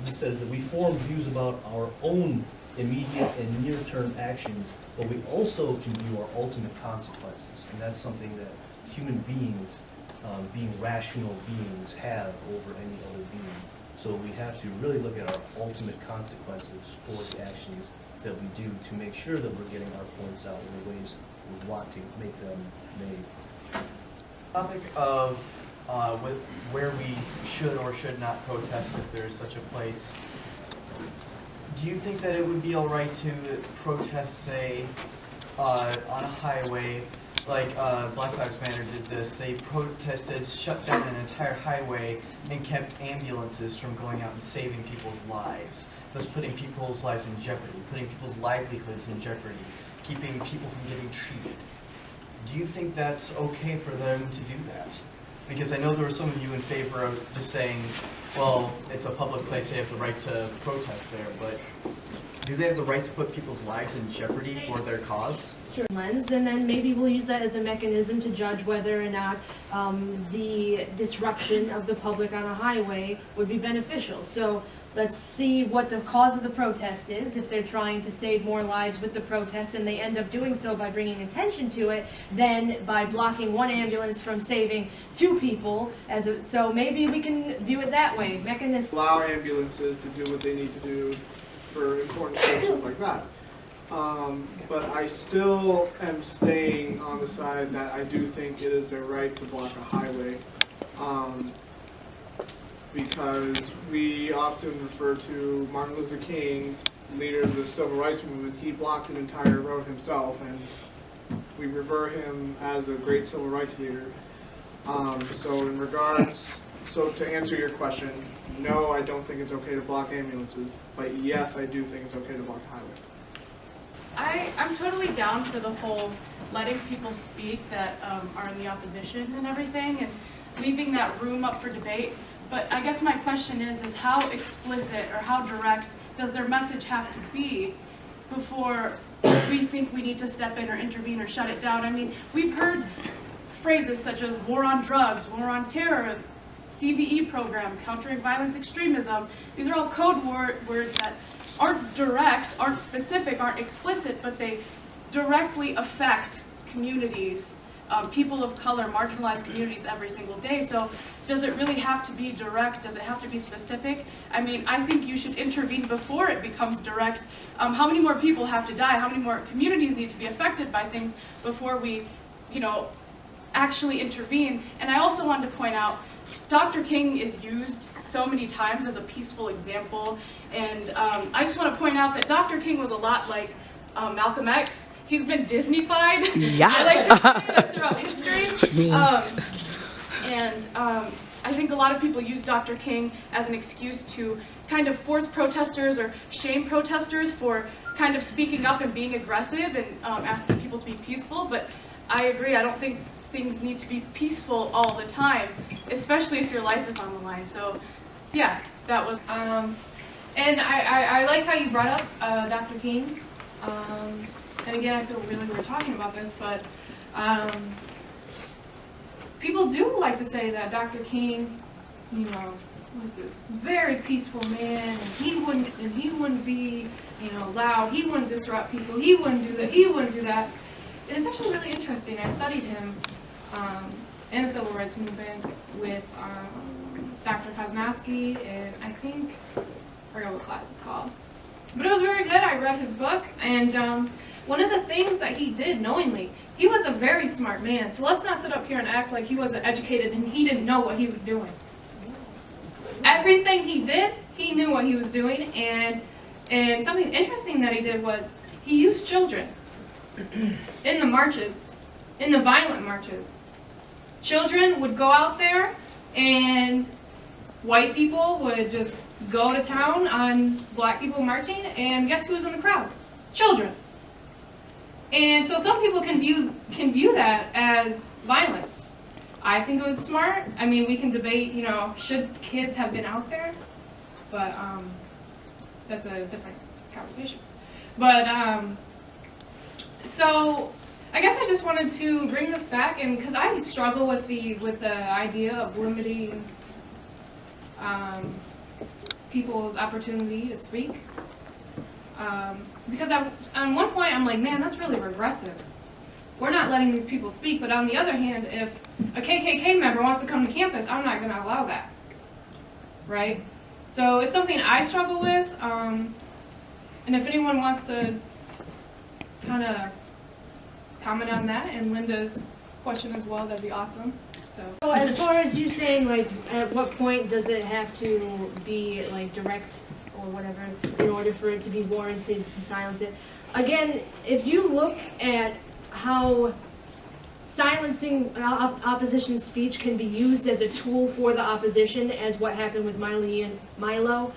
he says that we form views about our own immediate and near-term actions, but we also can view our ultimate consequences, and that's something that human beings, being rational beings, have over any other being. So we have to really look at our ultimate consequences for the actions that we do to make sure that we're getting our points out in the ways we want to make them made. Topic of where we should or should not protest, if there is such a place. Do you think that it would be all right to protest, say, on a highway, like Black Lives Matter did this? They protested, shut down an entire highway, and kept ambulances from going out and saving people's lives, thus putting people's lives in jeopardy, putting people's livelihoods in jeopardy, keeping people from getting treated. Do you think that's okay for them to do that? Because I know there were some of you in favor of just saying, well, it's a public place, they have the right to protest there, but do they have the right to put people's lives in jeopardy for their cause? Lens, and then maybe we'll use that as a mechanism to judge whether or not the disruption of the public on a highway would be beneficial. So let's see what the cause of the protest is. If they're trying to save more lives with the protest and they end up doing so by bringing attention to it, then by blocking one ambulance from saving 2 people, so maybe we can view it that way. Mechanism. Allow ambulances to do what they need to do for important services like that. But I still am staying on the side that I do think it is their right to block a highway, because we often refer to Martin Luther King, leader of the civil rights movement. He blocked an entire road himself, and we revere him as a great civil rights leader. So to answer your question, no, I don't think it's okay to block ambulances, but yes, I do think it's okay to block a highway. I'm totally down for the whole letting people speak that are in the opposition and everything, and leaving that room up for debate. But I guess my question is how explicit or how direct does their message have to be before we think we need to step in or intervene or shut it down? I mean, we've heard phrases such as war on drugs, war on terror, CVE program, countering violent extremism. These are all code words that aren't direct, aren't specific, aren't explicit, but they directly affect communities, people of color, marginalized communities every single day. So does it really have to be direct? Does it have to be specific? I mean, I think you should intervene before it becomes direct. How many more people have to die? How many more communities need to be affected by things before we, actually intervene? And I also wanted to point out, Dr. King is used so many times as a peaceful example, and I just want to point out that Dr. King was a lot like Malcolm X. He's been Disney-fied. Yeah. I like to say that throughout history. I think a lot of people use Dr. King as an excuse to kind of force protesters or shame protesters for kind of speaking up and being aggressive and asking people to be peaceful, but I agree, I don't think things need to be peaceful all the time, especially if your life is on the line. So, yeah, that was. And I like how you brought up Dr. King. And again, I feel really weird talking about this, but people do like to say that Dr. King, was this very peaceful man, and he wouldn't be, loud. He wouldn't disrupt people. He wouldn't do that. He wouldn't do that. And it's actually really interesting. I studied him in the civil rights movement with Dr. Kosnowski, and I forgot what class it's called. But it was very good. I read his book, and one of the things that he did knowingly, he was a very smart man, so let's not sit up here and act like he wasn't educated and he didn't know what he was doing. Everything he did, he knew what he was doing, and something interesting that he did was he used children in the marches, in the violent marches. Children would go out there, and white people would just go to town on black people marching, and guess who's in the crowd? Children. And so some people can view that as violence. I think it was smart. I mean, we can debate, should kids have been out there? But that's a different conversation. But so I guess I just wanted to bring this back, and because I struggle with the idea of limiting people's opportunity to speak. Because on one point I'm like, man, that's really regressive. We're not letting these people speak, but on the other hand, if a KKK member wants to come to campus, I'm not going to allow that, right? So it's something I struggle with, and if anyone wants to kind of comment on that and Linda's question as well, that'd be awesome. So as far as you saying, like, at what point does it have to be, like, direct or whatever in order for it to be warranted to silence it? Again, if you look at how silencing opposition speech can be used as a tool for the opposition, as what happened with Milo,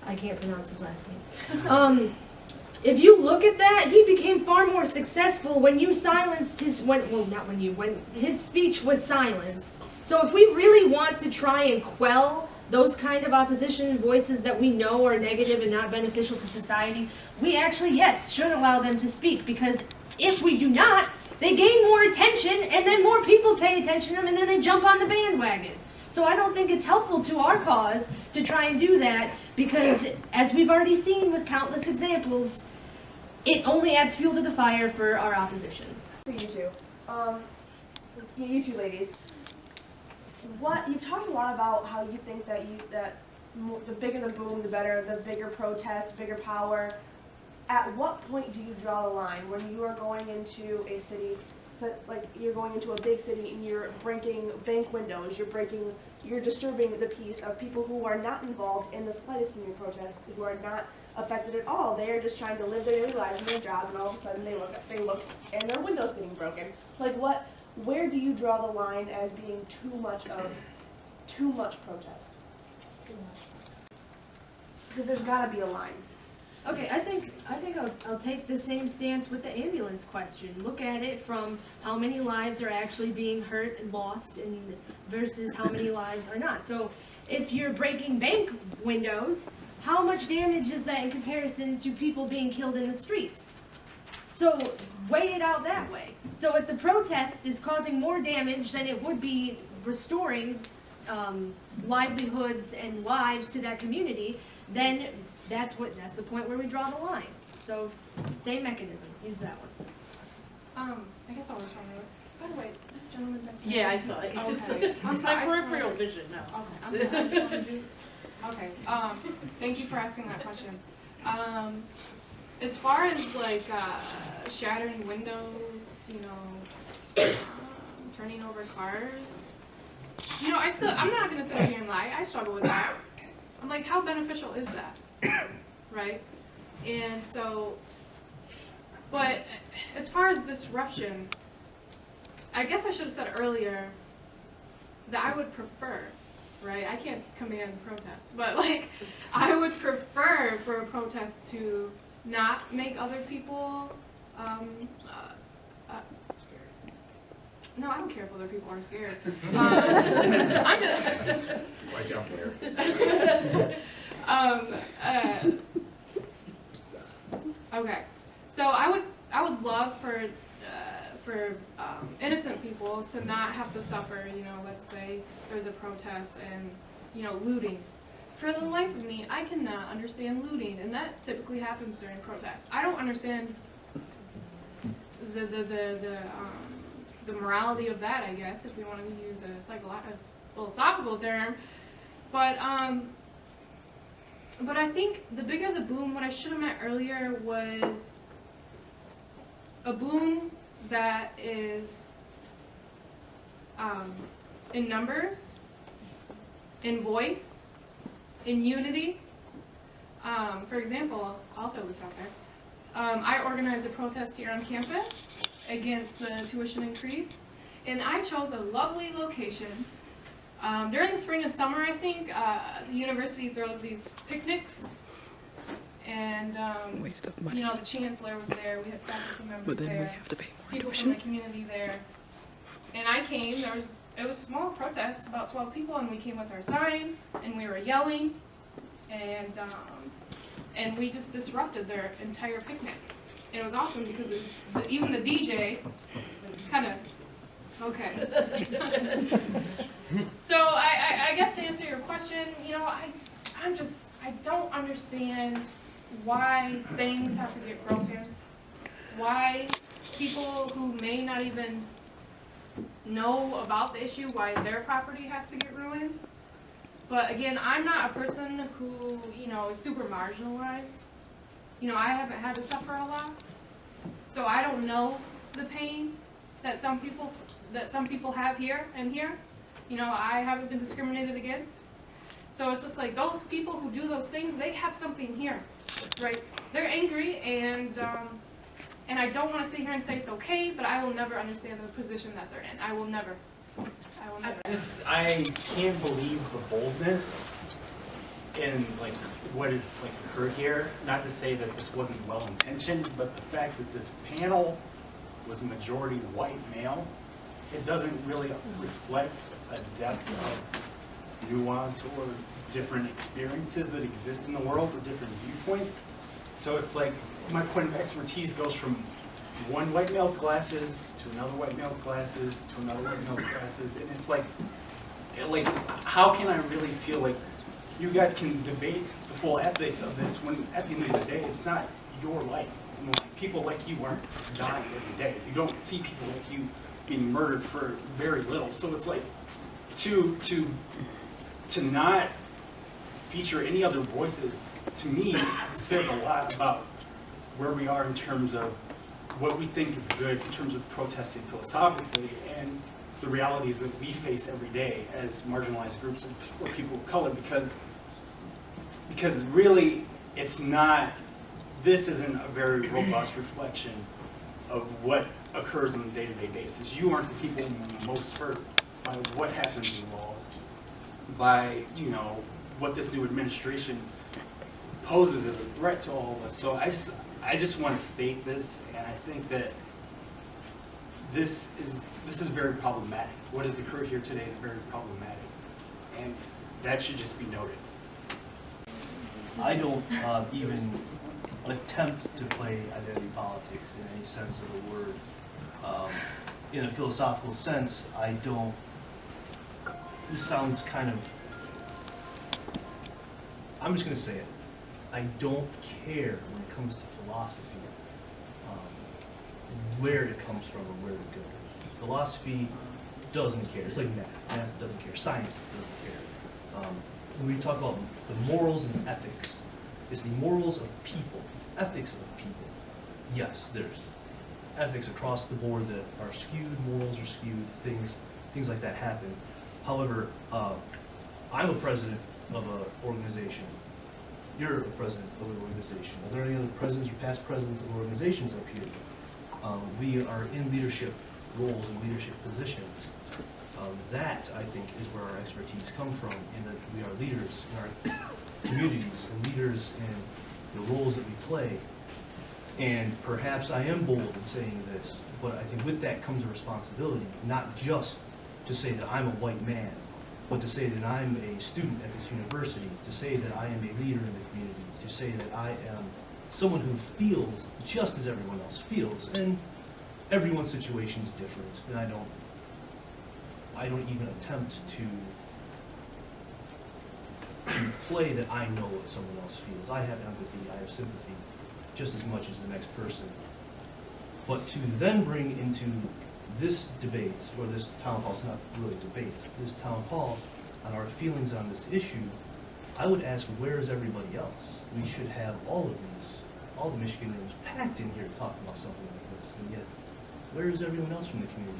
I can't pronounce his last name. if you look at that, he became far more successful when you silenced his, when his speech was silenced. So if we really want to try and quell those kind of opposition voices that we know are negative and not beneficial to society, we actually, yes, should allow them to speak, because if we do not, they gain more attention, and then more people pay attention to them, and then they jump on the bandwagon. So I don't think it's helpful to our cause to try and do that, because as we've already seen with countless examples, it only adds fuel to the fire for our opposition. For you two, you two ladies, you've talked a lot about how you think that the bigger the boom, the better, the bigger protest, bigger power. At what point do you draw the line when you are going into a city, so like you're going into a big city and you're breaking bank windows, you're disturbing the peace of people who are not involved in the slightest in your protest, who are not affected at all. They are just trying to live their daily lives and their job, and all of a sudden they look and their window's getting broken. Like where do you draw the line as being too much protest? Because there's got to be a line. Okay, I think I'll take the same stance with the ambulance question. Look at it from how many lives are actually being hurt and lost, and versus how many lives are not. So if you're breaking bank windows, how much damage is that in comparison to people being killed in the streets? So weigh it out that way. So if the protest is causing more damage than it would be restoring livelihoods and lives to that community, then that's the point where we draw the line. So same mechanism, use that one. I guess I'll respond to it. By the way, gentlemen back there. Yeah, I saw it. Okay. It's my peripheral vision now. Okay, I'm sorry. Okay, thank you for asking that question. As far as like shattering windows, turning over cars, I'm not gonna sit here and lie. I struggle with that. I'm like, how beneficial is that, right? And so, but as far as disruption, I guess I should have said earlier that I would prefer, right? I can't command protests, but like, I would prefer for a protest to not make other people, no, I don't care if other people are scared. I'm just, I don't care. Okay, so I would love for innocent people to not have to suffer. Let's say there's a protest and looting. For the life of me, I cannot understand looting, and that typically happens during protests. I don't understand the morality of that, I guess, if we want to use a philosophical term. But I think the bigger the boom, what I should have meant earlier was a boom that is in numbers, in voice, in unity. For example, I'll throw this out there. I organized a protest here on campus against the tuition increase, and I chose a lovely location. During the spring and summer, I think, the university throws these picnics, and Waste of money. the chancellor was there, we had faculty members But then there, we have to pay more people tuition. from the community there. And I came, it was a small protest, about 12 people, and we came with our signs, and we were yelling, and we just disrupted their entire picnic. And it was awesome because even the DJ kind of, okay. So I guess to answer your question, I don't understand why things have to get broken, why people who may not even know about the issue, why their property has to get ruined. But again, I'm not a person who, is super marginalized. I haven't had to suffer a lot. So I don't know the pain that some people have here and here. I haven't been discriminated against. So it's just like those people who do those things, they have something here, right? They're angry, and I don't want to sit here and say it's okay, but I will never understand the position that they're in. I will never. I can't believe the boldness in like what is like occurred here. Not to say that this wasn't well intentioned, but the fact that this panel was majority white male, it doesn't really reflect a depth of nuance or different experiences that exist in the world or different viewpoints. So it's like my point of expertise goes from one white male with glasses to another white male with glasses to another white male with glasses, and it's like how can I really feel like you guys can debate the full ethics of this when at the end of the day it's not your life. You know, people like you aren't dying every day. You don't see people like you being murdered for very little. So it's like to not feature any other voices, to me, it says a lot about where we are in terms of what we think is good in terms of protesting philosophically and the realities that we face every day as marginalized groups or people of color, because really it's not, this isn't a very robust reflection of what occurs on a day-to-day basis. You aren't the people most hurt by what happens in laws, by, you know, what this new administration poses as a threat to all of us. So I just want to state this, and I think that this is very problematic. What has occurred here today is very problematic, and that should just be noted. I don't even attempt to play identity politics in any sense of the word. In a philosophical sense, I don't, this sounds kind of, I'm just going to say it. I don't care when it comes to philosophy where it comes from or where it goes. Philosophy doesn't care. It's like math. Math doesn't care. Science doesn't care. When we talk about the morals and ethics, it's the morals of people, ethics of people. Yes, there's ethics across the board that are skewed, morals are skewed, things like that happen. However, I'm a president of an organization. You're a president of an organization. Are there any other presidents or past presidents of organizations up here? We are in leadership roles and leadership positions. That, I think, is where our expertise comes from, in that we are leaders in our communities and leaders in the roles that we play. And perhaps I am bold in saying this, but I think with that comes a responsibility, not just to say that I'm a white man, but to say that I'm a student at this university, to say that I am a leader in the community, to say that I am someone who feels just as everyone else feels. And everyone's situation is different, and I don't even attempt to play that I know what someone else feels. I have empathy, I have sympathy, just as much as the next person. But to then bring into this debate, or this town hall, it's not really a debate, this town hall, on our feelings on this issue, I would ask, where is everybody else? We should have all of these, all the Michiganders packed in here talking about something like this, and yet, where is everyone else from the community?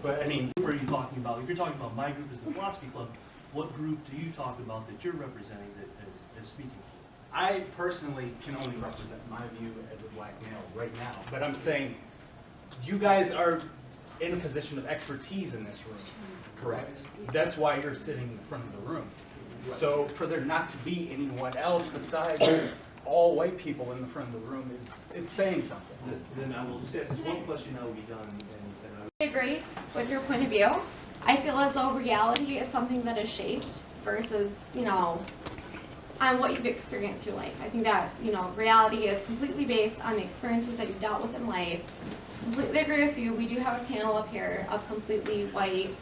But I mean, who are you talking about? If you're talking about my group as the Philosophy Club, what group do you talk about that you're representing that is speaking? I personally can only represent my view as a black male right now, but I'm saying you guys are in a position of expertise in this room, correct? That's why you're sitting in the front of the room. So for there not to be anyone else besides all white people in the front of the room it's saying something. Then I will just ask this one question, I will be done. I agree with your point of view. I feel as though reality is something that is shaped versus, you know, on what you've experienced through life. I think that, you know, reality is completely based on the experiences that you've dealt with in life. Completely agree with you. We do have a panel up here of completely white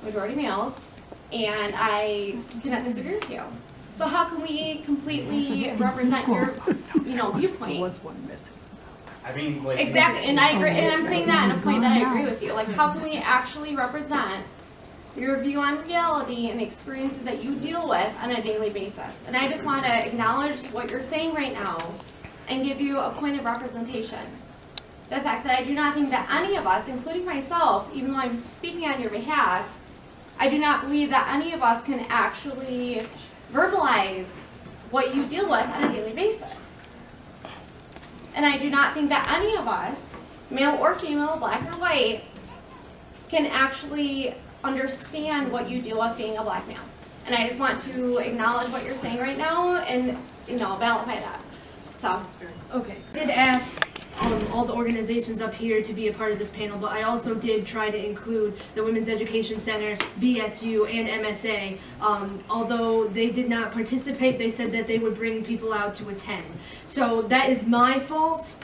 majority males, and I cannot disagree with you. So how can we completely represent your, you know, viewpoint? I mean, like, exactly, and I agree, and I'm saying that in a point that I agree with you. Like, how can we actually represent your view on reality and the experiences that you deal with on a daily basis? And I just want to acknowledge what you're saying right now and give you a point of representation. The fact that I do not think that any of us, including myself, even though I'm speaking on your behalf, I do not believe that any of us can actually verbalize what you deal with on a daily basis. And I do not think that any of us, male or female, black or white, can actually understand what you deal with being a black male. And I just want to acknowledge what you're saying right now and, validate that. So. Okay. I did ask all the organizations up here to be a part of this panel, but I also did try to include the Women's Education Center, BSU, and MSA. Although they did not participate, they said that they would bring people out to attend. So that is my fault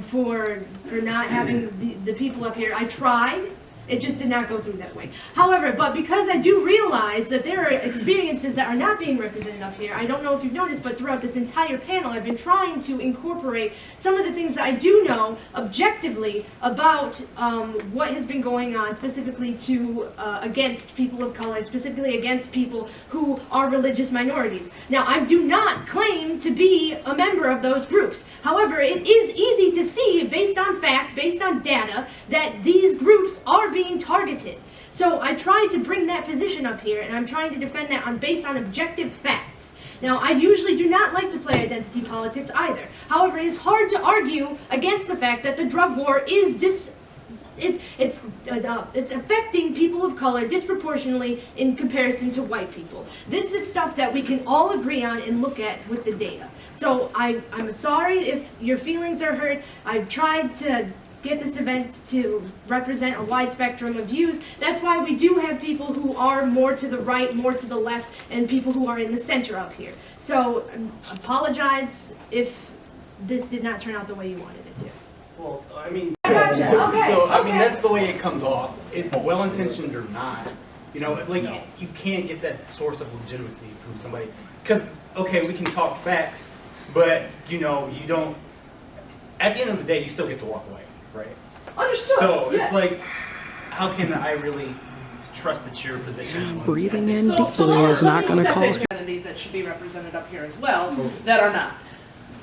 for not having the people up here. I tried. It just did not go through that way. However, but because I do realize that there are experiences that are not being represented up here, I don't know if you've noticed, but throughout this entire panel, I've been trying to incorporate some of the things that I do know objectively about what has been going on, specifically against people of color, specifically against people who are religious minorities. Now, I do not claim to be a member of those groups. However, it is easy to see, based on fact, based on data, that these groups are being targeted. So I tried to bring that position up here, and I'm trying to defend that based on objective facts. Now, I usually do not like to play identity politics either. However, it is hard to argue against the fact that the drug war is it's affecting people of color disproportionately in comparison to white people. This is stuff that we can all agree on and look at with the data. So I'm sorry if your feelings are hurt. I've tried to get this event to represent a wide spectrum of views. That's why we do have people who are more to the right, more to the left, and people who are in the center up here. So apologize if this did not turn out the way you wanted it to. Well, I mean, Gotcha. Okay. so I mean Okay. that's the way it comes off. Well-intentioned or not, you can't get that source of legitimacy from somebody. Because okay, we can talk facts, but you don't. At the end of the day, you still get to walk away, right? Understood. So yeah. it's like, how can I really trust that your position? Breathing in So deeply is not going to cause. Identities that should be represented up here as well that are not.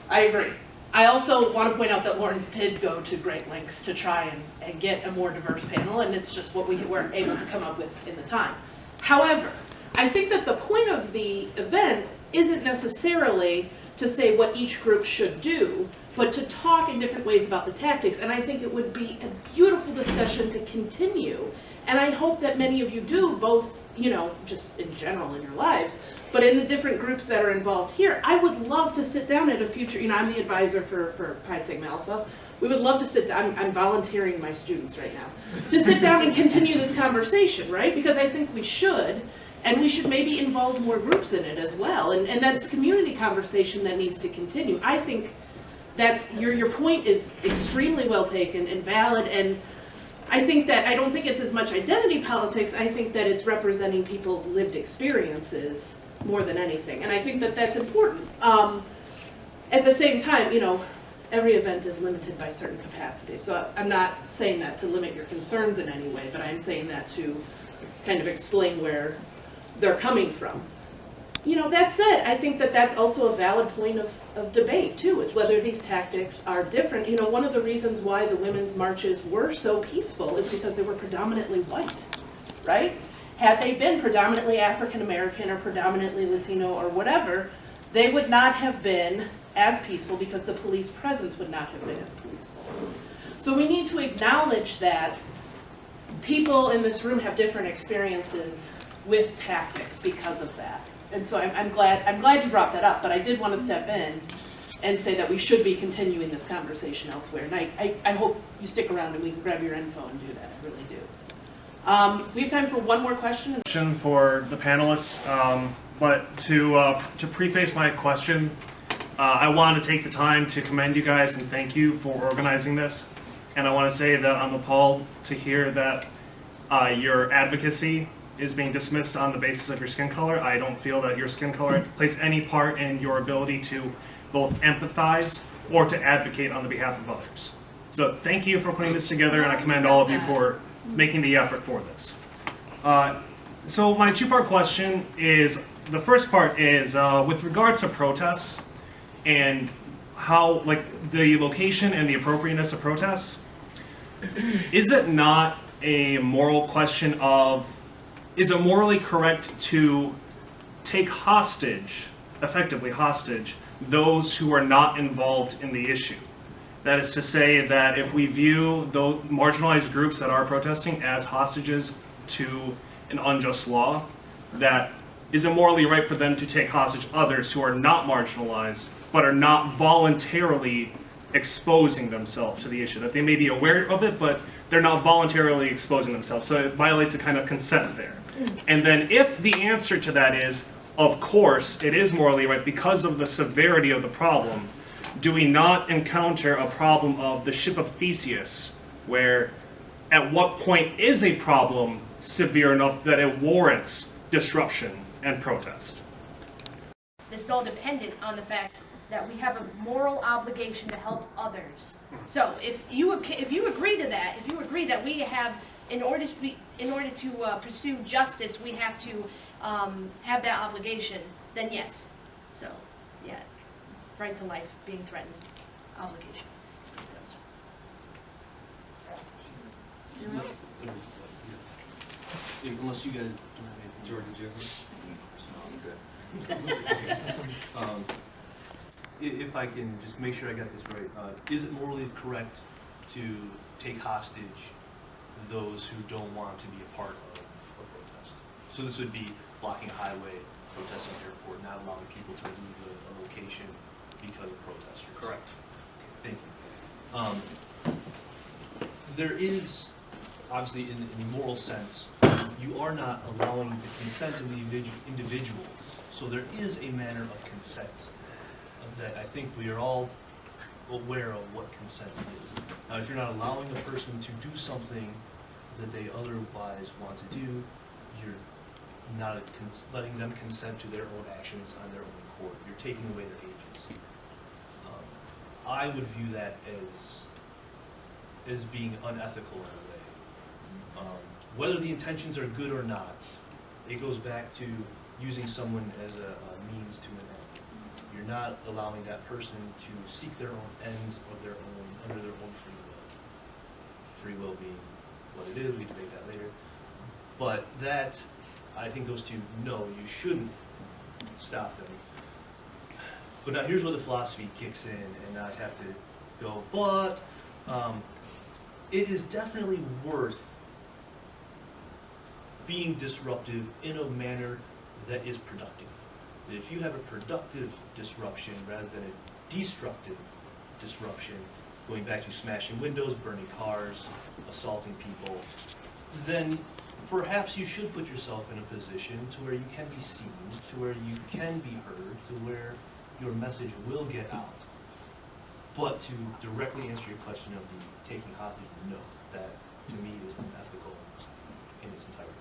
I agree. I also want to point out that Lauren did go to great lengths to try and get a more diverse panel, and it's just what we weren't able to come up with in the time. However, I think that the point of the event isn't necessarily to say what each group should do, but to talk in different ways about the tactics. And I think it would be a beautiful discussion to continue. And I hope that many of you do, both, just in general in your lives, but in the different groups that are involved here. I would love to sit down at a future, I'm the advisor for Pi Sigma Alpha. We would love to sit down, I'm volunteering my students right now, to sit down and continue this conversation, right? Because I think we should. And we should maybe involve more groups in it as well. And that's a community conversation that needs to continue. I think that's, your point is extremely well taken and valid, and I don't think it's as much identity politics, I think that it's representing people's lived experiences more than anything, and I think that that's important. At the same time, every event is limited by certain capacities, so I'm not saying that to limit your concerns in any way, but I'm saying that to kind of explain where they're coming from. That said, I think that that's also a valid point of debate too, is whether these tactics are different. One of the reasons why the women's marches were so peaceful is because they were predominantly white, right? Had they been predominantly African American or predominantly Latino or whatever, they would not have been as peaceful because the police presence would not have been as peaceful. So we need to acknowledge that people in this room have different experiences with tactics because of that. And so I'm glad you brought that up, but I did want to step in and say that we should be continuing this conversation elsewhere. And I hope you stick around and we can grab your info and do that. I really do. We have time for one more question. For the panelists, but to preface my question, I want to take the time to commend you guys and thank you for organizing this. And I want to say that I'm appalled to hear that your advocacy is being dismissed on the basis of your skin color. I don't feel that your skin color plays any part in your ability to both empathize or to advocate on the behalf of others. So thank you for putting this together, and I commend all of you for making the effort for this. So my two-part question is, the first part is with regard to protests and how, the location and the appropriateness of protests, is it not a moral question of, is it morally correct to take hostage, effectively hostage, those who are not involved in the issue? That is to say that if we view those marginalized groups that are protesting as hostages to an unjust law, that is it morally right for them to take hostage others who are not marginalized, but are not voluntarily exposing themselves to the issue? That they may be aware of it, but they're not voluntarily exposing themselves. So it violates a kind of consent there. And then if the answer to that is, of course, it is morally right because of the severity of the problem, do we not encounter a problem of the ship of Theseus, where at what point is a problem severe enough that it warrants disruption and protest? This is all dependent on the fact that we have a moral obligation to help others. So if you agree to that, if you agree that we have, in order to pursue justice, we have to have that obligation, then yes. So yeah, right to life being threatened, obligation. Anyone else? Unless you guys don't have anything. Jordan, Joseph? If I can just make sure I got this right, is it morally correct to take hostage those who don't want to be a part of a protest? So this would be blocking a highway, protesting an airport, not allowing people to leave a location because of protesters. Correct. Okay, thank you. There is, obviously, in the moral sense, you are not allowing the consent of the individuals. So there is a manner of consent that I think we are all aware of what consent is. Now, if you're not allowing a person to do something that they otherwise want to do, you're not letting them consent to their own actions on their own accord. You're taking away their agency. I would view that as being unethical in a way. Whether the intentions are good or not, it goes back to using someone as a means to an end. You're not allowing that person to seek their own ends of their own, under their own free will. Free will being what it is, we debate that later. But that, I think those two, no, you shouldn't stop them. But now here's where the philosophy kicks in, and I have to go, but it is definitely worth being disruptive in a manner that is productive. If you have a productive disruption rather than a destructive disruption, going back to smashing windows, burning cars, assaulting people, then perhaps you should put yourself in a position to where you can be seen, to where you can be heard, to where your message will get out. But to directly answer your question of the taking hostage, no, that to me is unethical in its entirety.